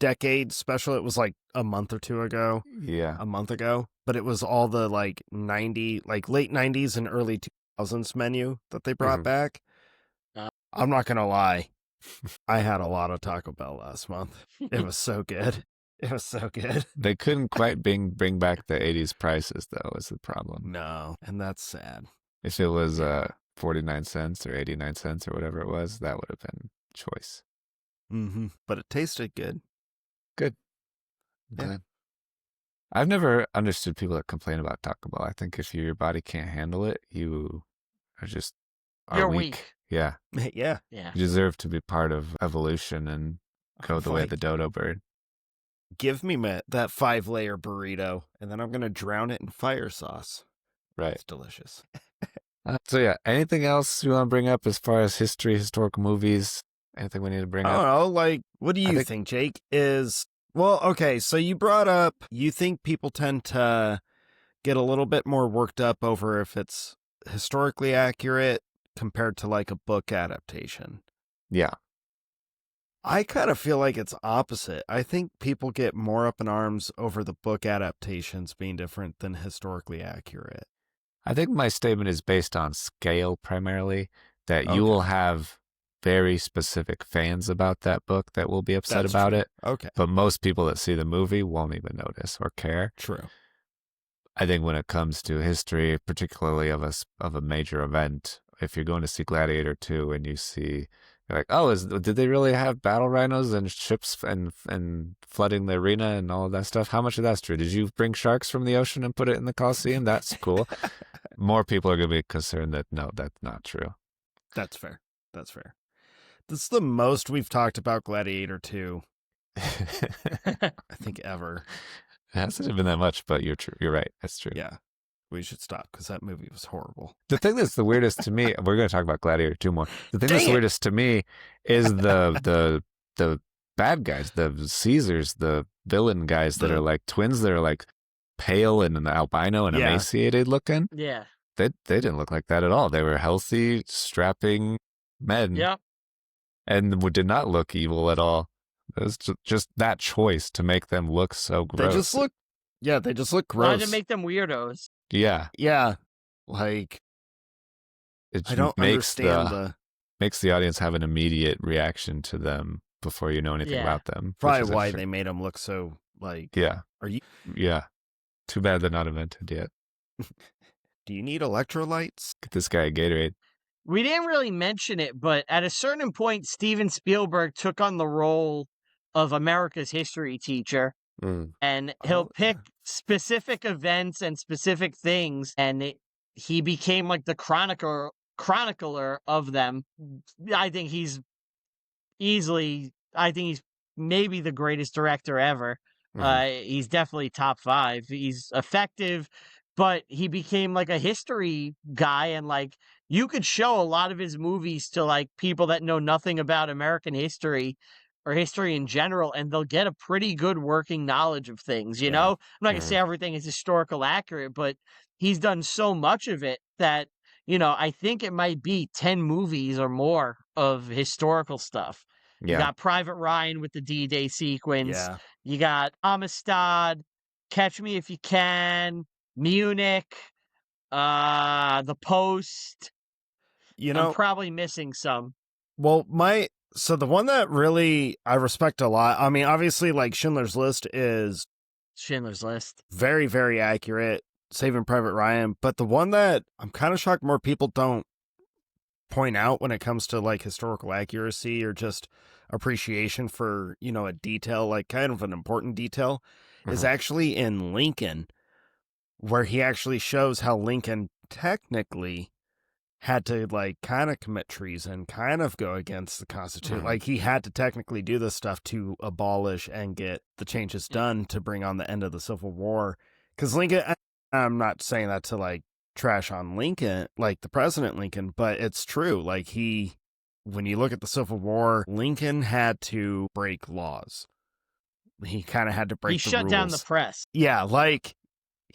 Speaker 2: decade special. It was like a month or two ago.
Speaker 1: Yeah,
Speaker 2: a month ago. But it was all the late 90s and early 2000s menu that they brought back. I'm not gonna lie. I had a lot of Taco Bell last month. It was so good. It was so good.
Speaker 1: They couldn't quite bring back the 80s prices, though, is the problem.
Speaker 2: No, and that's sad.
Speaker 1: If it was 49 cents or 89 cents or whatever it was, that would have been choice.
Speaker 2: But it tasted good.
Speaker 1: Good. Yeah. I've never understood people that complain about Taco Bell. I think if your body can't handle it, you are just
Speaker 3: You're
Speaker 1: weak.
Speaker 3: weak.
Speaker 1: Yeah.
Speaker 2: Yeah.
Speaker 3: Yeah.
Speaker 1: You deserve to be part of evolution and go the way of the dodo bird.
Speaker 2: Give me that 5-layer burrito, and then I'm going to drown it in fire sauce.
Speaker 1: Right.
Speaker 2: It's delicious.
Speaker 1: So yeah, anything else you want to bring up as far as history, historical movies? Anything we need to bring
Speaker 2: I
Speaker 1: up?
Speaker 2: don't know, like, what do you think, Jake? Well, okay, so you brought up, you think people tend to get a little bit more worked up over if it's historically accurate compared to like a book adaptation.
Speaker 1: Yeah.
Speaker 2: I kind of feel like it's opposite. I think people get more up in arms over the book adaptations being different than historically accurate.
Speaker 1: I think my statement is based on scale primarily, that you will have very specific fans about that book that will be upset about it.
Speaker 2: Okay.
Speaker 1: But most people that see the movie won't even notice or care.
Speaker 2: True.
Speaker 1: I think when it comes to history, particularly of a major event, if you're going to see Gladiator 2 and you see, you're like, oh, did they really have battle rhinos and ships and flooding the arena and all of that stuff? How much of that's true? Did you bring sharks from the ocean and put it in the Coliseum? That's cool. More people are going to be concerned that, no, that's not true.
Speaker 2: That's fair. That's fair. This is the most we've talked about Gladiator 2, I think, ever.
Speaker 1: It hasn't been that much, but you're right. That's true.
Speaker 2: Yeah. We should stop because that movie was horrible.
Speaker 1: The thing that's the weirdest to me, we're going to talk about Gladiator 2 more. The thing that's weirdest to me is the bad guys, the Caesars, the villain guys that are like twins that are like pale and an albino and emaciated looking.
Speaker 3: Yeah.
Speaker 1: They didn't look like that at all. They were healthy, strapping men.
Speaker 3: Yep.
Speaker 1: And did not look evil at all. It was just that choice to make them look so gross.
Speaker 2: They just look gross.
Speaker 3: Wanted to make them weirdos.
Speaker 1: Yeah.
Speaker 2: Yeah. Like, I don't understand
Speaker 1: makes the audience have an immediate reaction to them before you know anything about them.
Speaker 2: Probably why they made them look so, like...
Speaker 1: Yeah.
Speaker 2: Are you...
Speaker 1: Yeah. Too bad they're not invented yet.
Speaker 2: Do you need electrolytes?
Speaker 1: Get this guy a Gatorade.
Speaker 3: We didn't really mention it, but at a certain point, Steven Spielberg took on the role of America's history teacher. And he'll pick specific events and specific things, and he became like the chronicler of them. I think he's maybe the greatest director ever. He's definitely top 5. He's effective, but he became like a history guy, and like you could show a lot of his movies to like people that know nothing about American history or history in general, and they'll get a pretty good working knowledge of things, you know? I'm not going to say everything is historical accurate, but he's done so much of it that, you know, I think it might be 10 movies or more of historical stuff. Yeah. You got Private Ryan with the D-Day sequence. Yeah. You got Amistad, Catch Me If You Can, Munich, The Post. You know, I'm probably missing some.
Speaker 2: Well, so the one that really I respect a lot, I mean, obviously, like Schindler's List is very, very accurate, Saving Private Ryan, but the one that I'm kind of shocked more people don't point out when it comes to like historical accuracy or just appreciation for, you know, a detail, like kind of an important detail, is actually in Lincoln, where he actually shows how Lincoln technically had to like kind of commit treason, kind of go against the Constitution. Like he had to technically do this stuff to abolish and get the changes done to bring on the end of the Civil War. Because Lincoln, I'm not saying that to like trash on Lincoln, like the President Lincoln, but it's true. Like when you look at the Civil War, Lincoln had to break laws. He kind of had to break the rules.
Speaker 3: He shut down the press.
Speaker 2: Yeah, like...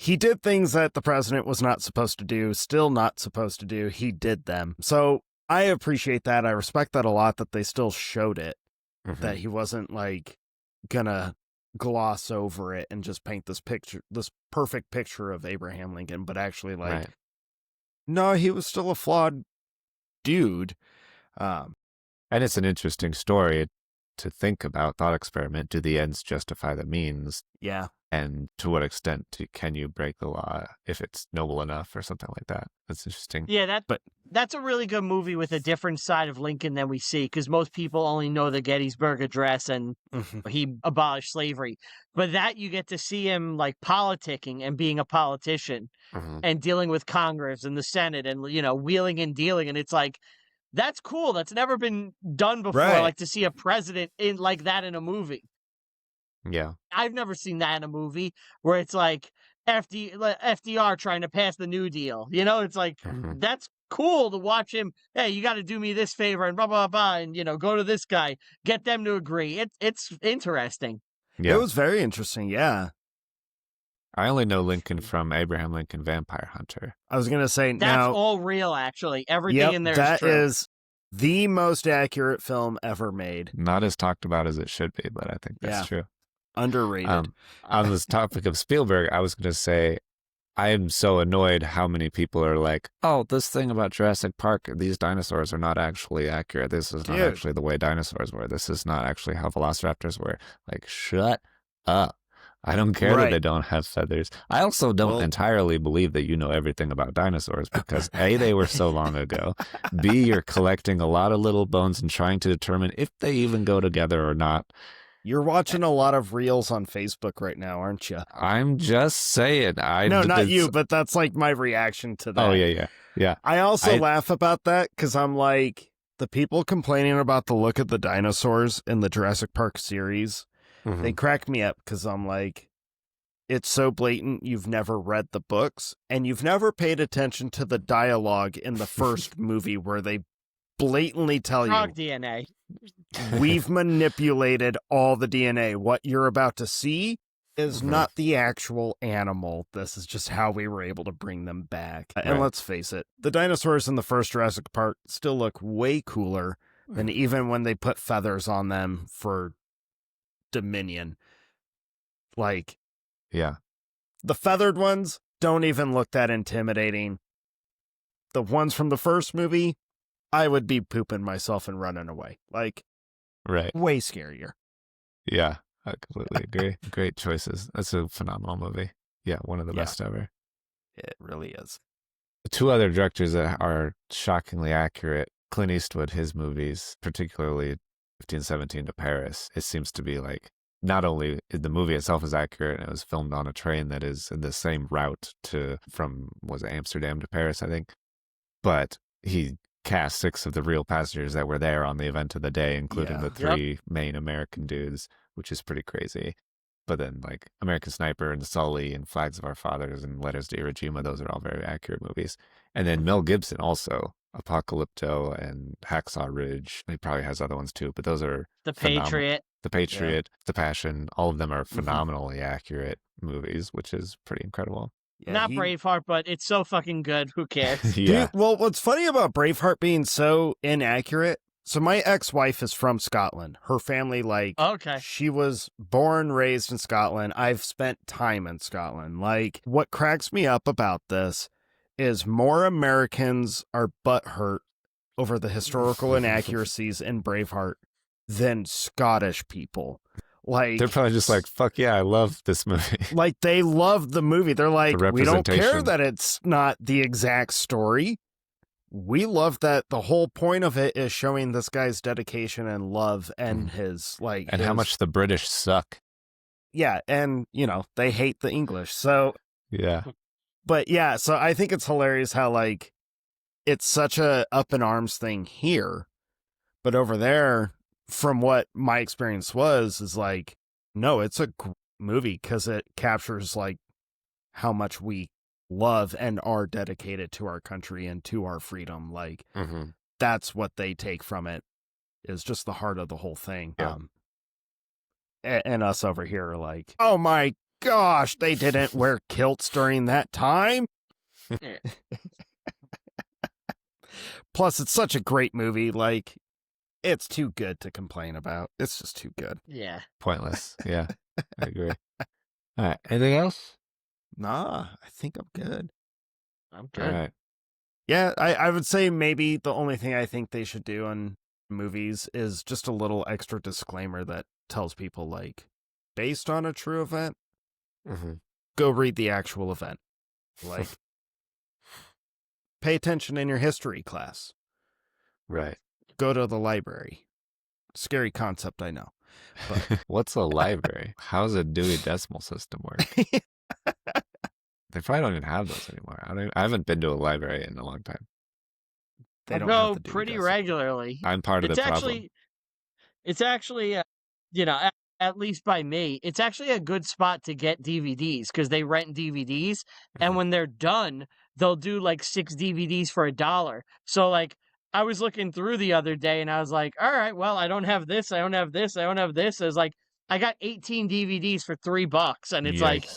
Speaker 2: He did things that the president was not supposed to do, still not supposed to do. He did them. So I appreciate that. I respect that a lot, that they still showed it, that he wasn't like gonna gloss over it and just paint this perfect picture of Abraham Lincoln, but actually like, no, he was still a flawed dude.
Speaker 1: And it's an interesting story to think about, thought experiment. Do the ends justify the means?
Speaker 2: Yeah.
Speaker 1: And to what extent can you break the law if it's noble enough or something like that? That's interesting.
Speaker 3: Yeah, that's a really good movie with a different side of Lincoln than we see, because most people only know the Gettysburg Address and he abolished slavery. But that you get to see him like politicking and being a politician and dealing with Congress and the Senate and, wheeling and dealing. And it's like, that's cool. That's never been done before.
Speaker 2: Right.
Speaker 3: Like to see a president in like that in a movie.
Speaker 1: Yeah.
Speaker 3: I've never seen that in a movie where it's like FDR trying to pass the New Deal. It's like, that's cool to watch him. Hey, you got to do me this favor and blah, blah, blah. And, go to this guy, get them to agree. It's interesting.
Speaker 1: Yeah.
Speaker 2: It was very interesting. Yeah.
Speaker 1: I only know Lincoln from Abraham Lincoln Vampire Hunter.
Speaker 2: I was going to say
Speaker 3: that's all real, actually. Everything in there is true.
Speaker 2: That is the most accurate film ever made.
Speaker 1: Not as talked about as it should be, but I think that's true.
Speaker 2: Underrated.
Speaker 1: On this topic of Spielberg, I was going to say, I am so annoyed how many people are like, oh, this thing about Jurassic Park, these dinosaurs are not actually accurate. This is not actually the way dinosaurs were. This is not actually how velociraptors were. Like, shut up. I don't care that they don't have feathers. I also don't entirely believe that you know everything about dinosaurs because A, they were so long ago. B, you're collecting a lot of little bones and trying to determine if they even go together or not.
Speaker 2: You're watching a lot of reels on Facebook right now, aren't you?
Speaker 1: I'm just saying.
Speaker 2: No, not you, but that's like my reaction to that.
Speaker 1: Oh, yeah.
Speaker 2: I also laugh about that because I'm like, the people complaining about the look of the dinosaurs in the Jurassic Park series, they crack me up because I'm like, it's so blatant you've never read the books and you've never paid attention to the dialogue in the first movie where they blatantly tell
Speaker 3: Frog
Speaker 2: you
Speaker 3: DNA.
Speaker 2: We've manipulated all the DNA. What you're about to see is not the actual animal. This is just how we were able to bring them back. And let's face it, the dinosaurs in the first Jurassic Park still look way cooler than even when they put feathers on them for Dominion. Like, the feathered ones don't even look that intimidating. The ones from the first movie, I would be pooping myself and running away. Like, way scarier.
Speaker 1: Yeah, I completely agree. Great choices. That's a phenomenal movie. Yeah, one of the best ever.
Speaker 2: It really is.
Speaker 1: Two other directors that are shockingly accurate. Clint Eastwood, his movies, particularly 1517 to Paris, it seems to be like, not only the movie itself is accurate, and it was filmed on a train that is in the same route from Amsterdam to Paris, I think, but he cast 6 of the real passengers that were there on the event of the day, including the 3 main American dudes, which is pretty crazy. But then, like, American Sniper and Sully and Flags of Our Fathers and Letters to Iwo Jima, those are all very accurate movies. And then Mel Gibson also, Apocalypto and Hacksaw Ridge. He probably has other ones too, but those are
Speaker 3: The Patriot.
Speaker 1: The Patriot, The Passion, all of them are phenomenally accurate movies, which is pretty incredible.
Speaker 3: Yeah, not Braveheart, but it's so fucking good. Who cares?
Speaker 2: Dude, well, what's funny about Braveheart being so inaccurate, so my ex-wife is from Scotland. Her family, she was born, raised in Scotland. I've spent time in Scotland. Like, what cracks me up about this is more Americans are butthurt over the historical inaccuracies in Braveheart than Scottish people. Like,
Speaker 1: they're probably just like, fuck yeah, I love this movie.
Speaker 2: Like, they love the movie. They're like, we don't care that it's not the exact story. We love that the whole point of it is showing this guy's dedication and love and
Speaker 1: how much the British suck.
Speaker 2: Yeah, and they hate the English. So but yeah, so I think it's hilarious how like it's such a up in arms thing here, but over there, from what my experience is like, no, it's a movie because it captures like how much we love and are dedicated to our country and to our freedom. Like, that's what they take from it, is just the heart of the whole thing. And us over here are like, oh my gosh, they didn't wear kilts during that time. Plus, it's such a great movie. Like, it's too good to complain about. It's just too good.
Speaker 3: Yeah.
Speaker 1: Pointless. Yeah, I agree. All right. Anything else?
Speaker 2: Nah, I think I'm good.
Speaker 3: I'm good.
Speaker 1: All right.
Speaker 2: Yeah, I would say maybe the only thing I think they should do in movies is just a little extra disclaimer that tells people, like, based on a true event, Go read the actual event. Like, pay attention in your history class.
Speaker 1: Right.
Speaker 2: Go to the library. Scary concept, I know. But
Speaker 1: What's a library? How does a Dewey Decimal System work? They probably don't even have those anymore. I haven't been to a library in a long time.
Speaker 2: They
Speaker 3: I
Speaker 2: don't
Speaker 3: go
Speaker 2: have the Dewey
Speaker 3: pretty
Speaker 2: Decimal.
Speaker 3: regularly.
Speaker 1: I'm part of the problem.
Speaker 3: It's actually, at least by me, it's actually a good spot to get DVDs because they rent DVDs, and when they're done, they'll do like 6 DVDs for $1. So like, I was looking through the other day, and I was like, all right, well, I don't have this, I don't have this, I don't have this. I was like, I got 18 DVDs for $3, and it's like,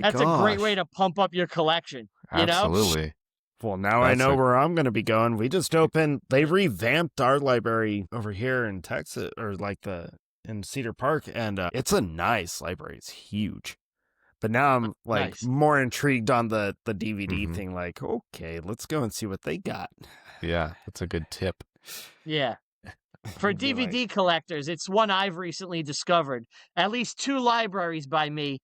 Speaker 3: that's a great way to pump up your collection. You know?
Speaker 1: Absolutely.
Speaker 2: Well, now I know where I'm going to be going. We just opened, they revamped our library over here in Texas, or like in Cedar Park, and it's a nice library. It's huge. But now I'm like more intrigued on the DVD thing. Like, okay, let's go and see what they got.
Speaker 1: Yeah, that's a good tip.
Speaker 3: Yeah. For DVD collectors, it's one I've recently discovered. At least 2 libraries by me.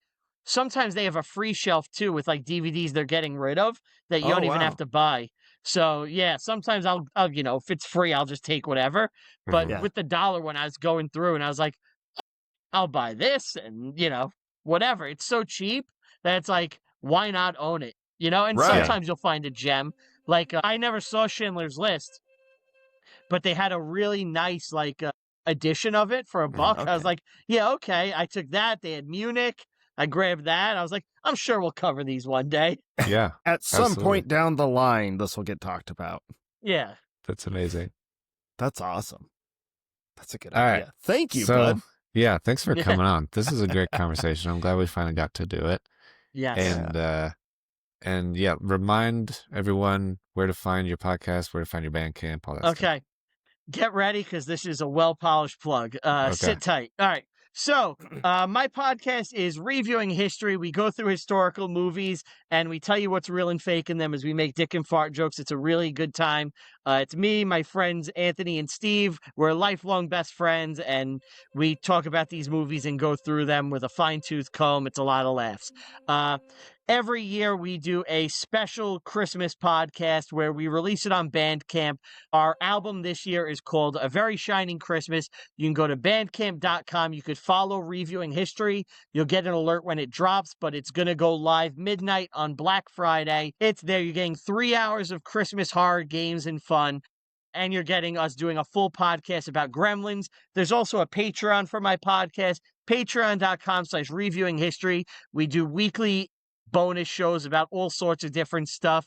Speaker 3: Sometimes they have a free shelf too with like DVDs they're getting rid of that you don't even have to buy. So yeah, sometimes I'll if it's free, I'll just take whatever. But with the $1 one, I was going through and I was like, I'll buy this and whatever. It's so cheap that it's like, why not own it? And sometimes you'll find a gem. Like I never saw Schindler's List, but they had a really nice edition of it for $1.
Speaker 2: Okay.
Speaker 3: I was like, yeah, okay. I took that. They had Munich. I grabbed that. I was like, I'm sure we'll cover these one day.
Speaker 1: Yeah.
Speaker 2: At some point down the line, this will get talked about.
Speaker 3: Yeah.
Speaker 1: That's amazing.
Speaker 2: That's awesome. That's a good
Speaker 1: All
Speaker 2: idea.
Speaker 1: right.
Speaker 2: Thank you, bud.
Speaker 1: Yeah, thanks for coming on. This is a great conversation. I'm glad we finally got to do it.
Speaker 3: Yes.
Speaker 1: And yeah, remind everyone where to find your podcast, where to find your Bandcamp, all that stuff.
Speaker 3: Okay. Get ready because this is a well-polished plug. Sit tight. All right. So, my podcast is Reviewing History. We go through historical movies, and we tell you what's real and fake in them as we make dick and fart jokes. It's a really good time. It's me, my friends Anthony and Steve. We're lifelong best friends, and we talk about these movies and go through them with a fine-tooth comb. It's a lot of laughs. Every year we do a special Christmas podcast where we release it on Bandcamp. Our album this year is called A Very Shining Christmas. You can go to bandcamp.com. You could follow Reviewing History. You'll get an alert when it drops, but it's going to go live midnight on Black Friday. It's there. You're getting 3 hours of Christmas horror games and fun. And you're getting us doing a full podcast about Gremlins. There's also a Patreon for my podcast, patreon.com/reviewing history. We do weekly bonus shows about all sorts of different stuff.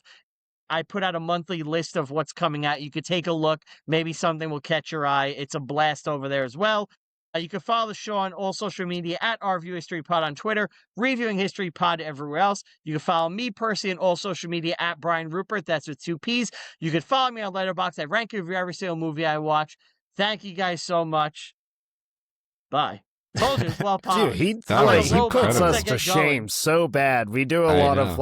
Speaker 3: I put out a monthly list of what's coming out. You could take a look. Maybe something will catch your eye. It's a blast over there as well. You can follow the show on all social media at Review History Pod on Twitter, Reviewing History Pod everywhere else. You can follow me personally on all social media at Brian Ruppert. That's with 2 P's. You can follow me on Letterboxd. I rank review every single movie I watch. Thank you guys so much. Bye. Told you it's well polished.
Speaker 2: Dude, he puts us to shame so bad. We do a lot of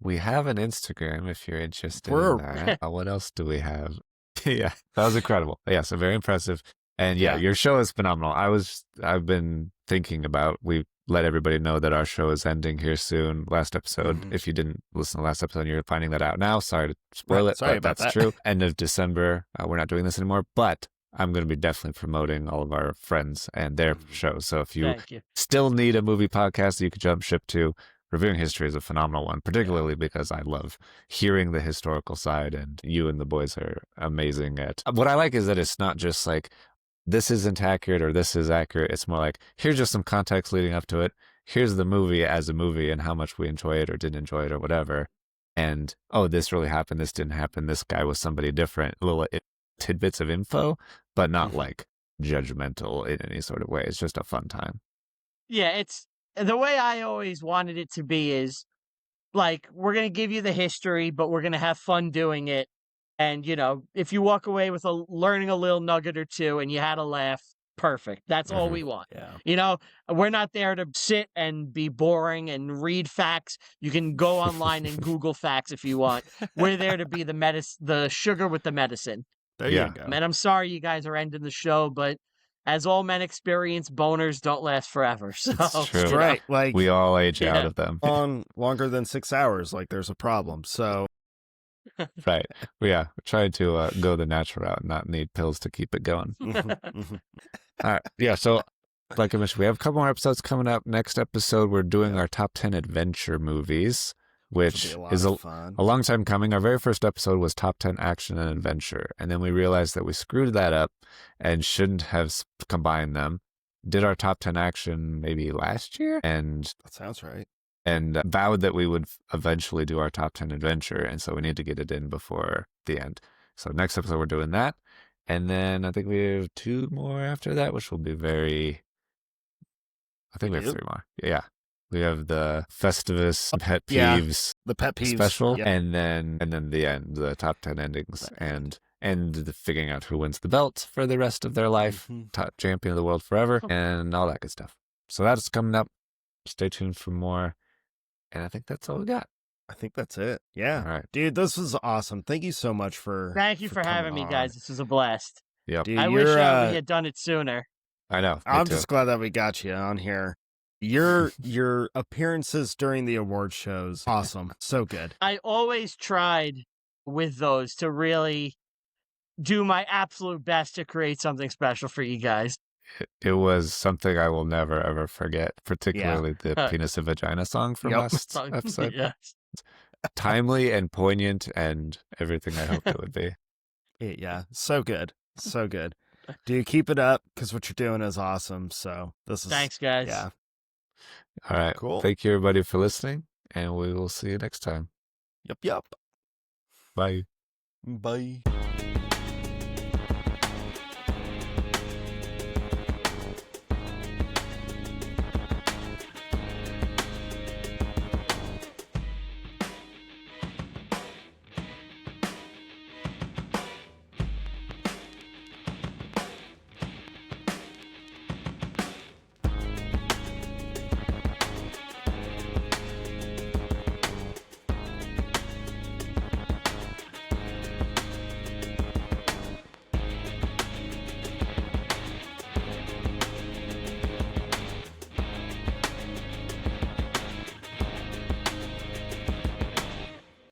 Speaker 1: we have an Instagram if you're interested in that. What else do we have? Yeah, that was incredible. Yeah, so very impressive. And yeah, your show is phenomenal. I've been thinking about, we let everybody know that our show is ending here soon. Last episode, if you didn't listen to last episode, you're finding that out now. Sorry to spoil it, but that's true. End of December, we're not doing this anymore, but I'm going to be definitely promoting all of our friends and their shows. So if you still need a movie podcast that you could jump ship to, Reviewing History is a phenomenal one, particularly because I love hearing the historical side, and you and the boys are amazing at. What I like is that it's not just like, this isn't accurate or this is accurate. It's more like, here's just some context leading up to it. Here's the movie as a movie and how much we enjoy it or didn't enjoy it or whatever. And, oh, this really happened. This didn't happen. This guy was somebody different. Little tidbits of info, but not like judgmental in any sort of way. It's just a fun time.
Speaker 3: Yeah, it's the way I always wanted it to be is like, we're going to give you the history, but we're going to have fun doing it. And, if you walk away with learning a little nugget or two and you had a laugh, perfect. That's all we want. Yeah. We're not there to sit and be boring and read facts. You can go online and Google facts if you want. We're there to be the sugar with the medicine.
Speaker 2: There you go.
Speaker 3: And I'm sorry you guys are ending the show, but as all men experience, boners don't last forever. So
Speaker 1: It's true.
Speaker 2: That's right. Like,
Speaker 1: We all age out of them.
Speaker 2: on longer than 6 hours, like there's a problem. So,
Speaker 1: Right. Yeah. We're trying to go the natural route and not need pills to keep it going. All right. Yeah. So, like I mentioned, we have a couple more episodes coming up. Next episode, we're doing our top 10 adventure movies, which is a long time coming. Our very first episode was top 10 action and adventure. And then we realized that we screwed that up and shouldn't have combined them. Did our top 10 action maybe last year, and
Speaker 2: that sounds right.
Speaker 1: And vowed that we would eventually do our top 10 adventure. And so we need to get it in before the end. So next episode, we're doing that. And then I think we have 2 more after that, which will be I think we have 3 more. Yeah. We have the Festivus Pet Peeves,
Speaker 2: the Pet Peeves
Speaker 1: special, and then the end, the top 10 endings, and the figuring out who wins the belt for the rest of their life, top champion of the world forever, and all that good stuff. So that's coming up. Stay tuned for more. And I think that's all we got.
Speaker 2: I think that's it. Yeah.
Speaker 1: All right.
Speaker 2: Dude, this was awesome. Thank you so much for
Speaker 3: Thank you for having me, guys. This was a blast.
Speaker 1: Yep.
Speaker 2: Dude,
Speaker 3: I wish we had done it sooner.
Speaker 1: I know.
Speaker 2: I'm just glad that we got you on here. Your appearances during the award shows, awesome. So good.
Speaker 3: I always tried with those to really do my absolute best to create something special for you guys.
Speaker 1: It was something I will never, ever forget, particularly the Penis and Vagina song from last episode.
Speaker 3: Yes.
Speaker 1: Timely and poignant and everything I hoped it would be.
Speaker 2: Yeah, so good. So good. Dude, keep it up, because what you're doing is awesome. So
Speaker 3: Thanks, guys.
Speaker 2: Yeah.
Speaker 1: All right.
Speaker 2: Cool.
Speaker 1: Thank you, everybody, for listening, and we will see you next time.
Speaker 2: Yep.
Speaker 1: Bye.
Speaker 2: Bye.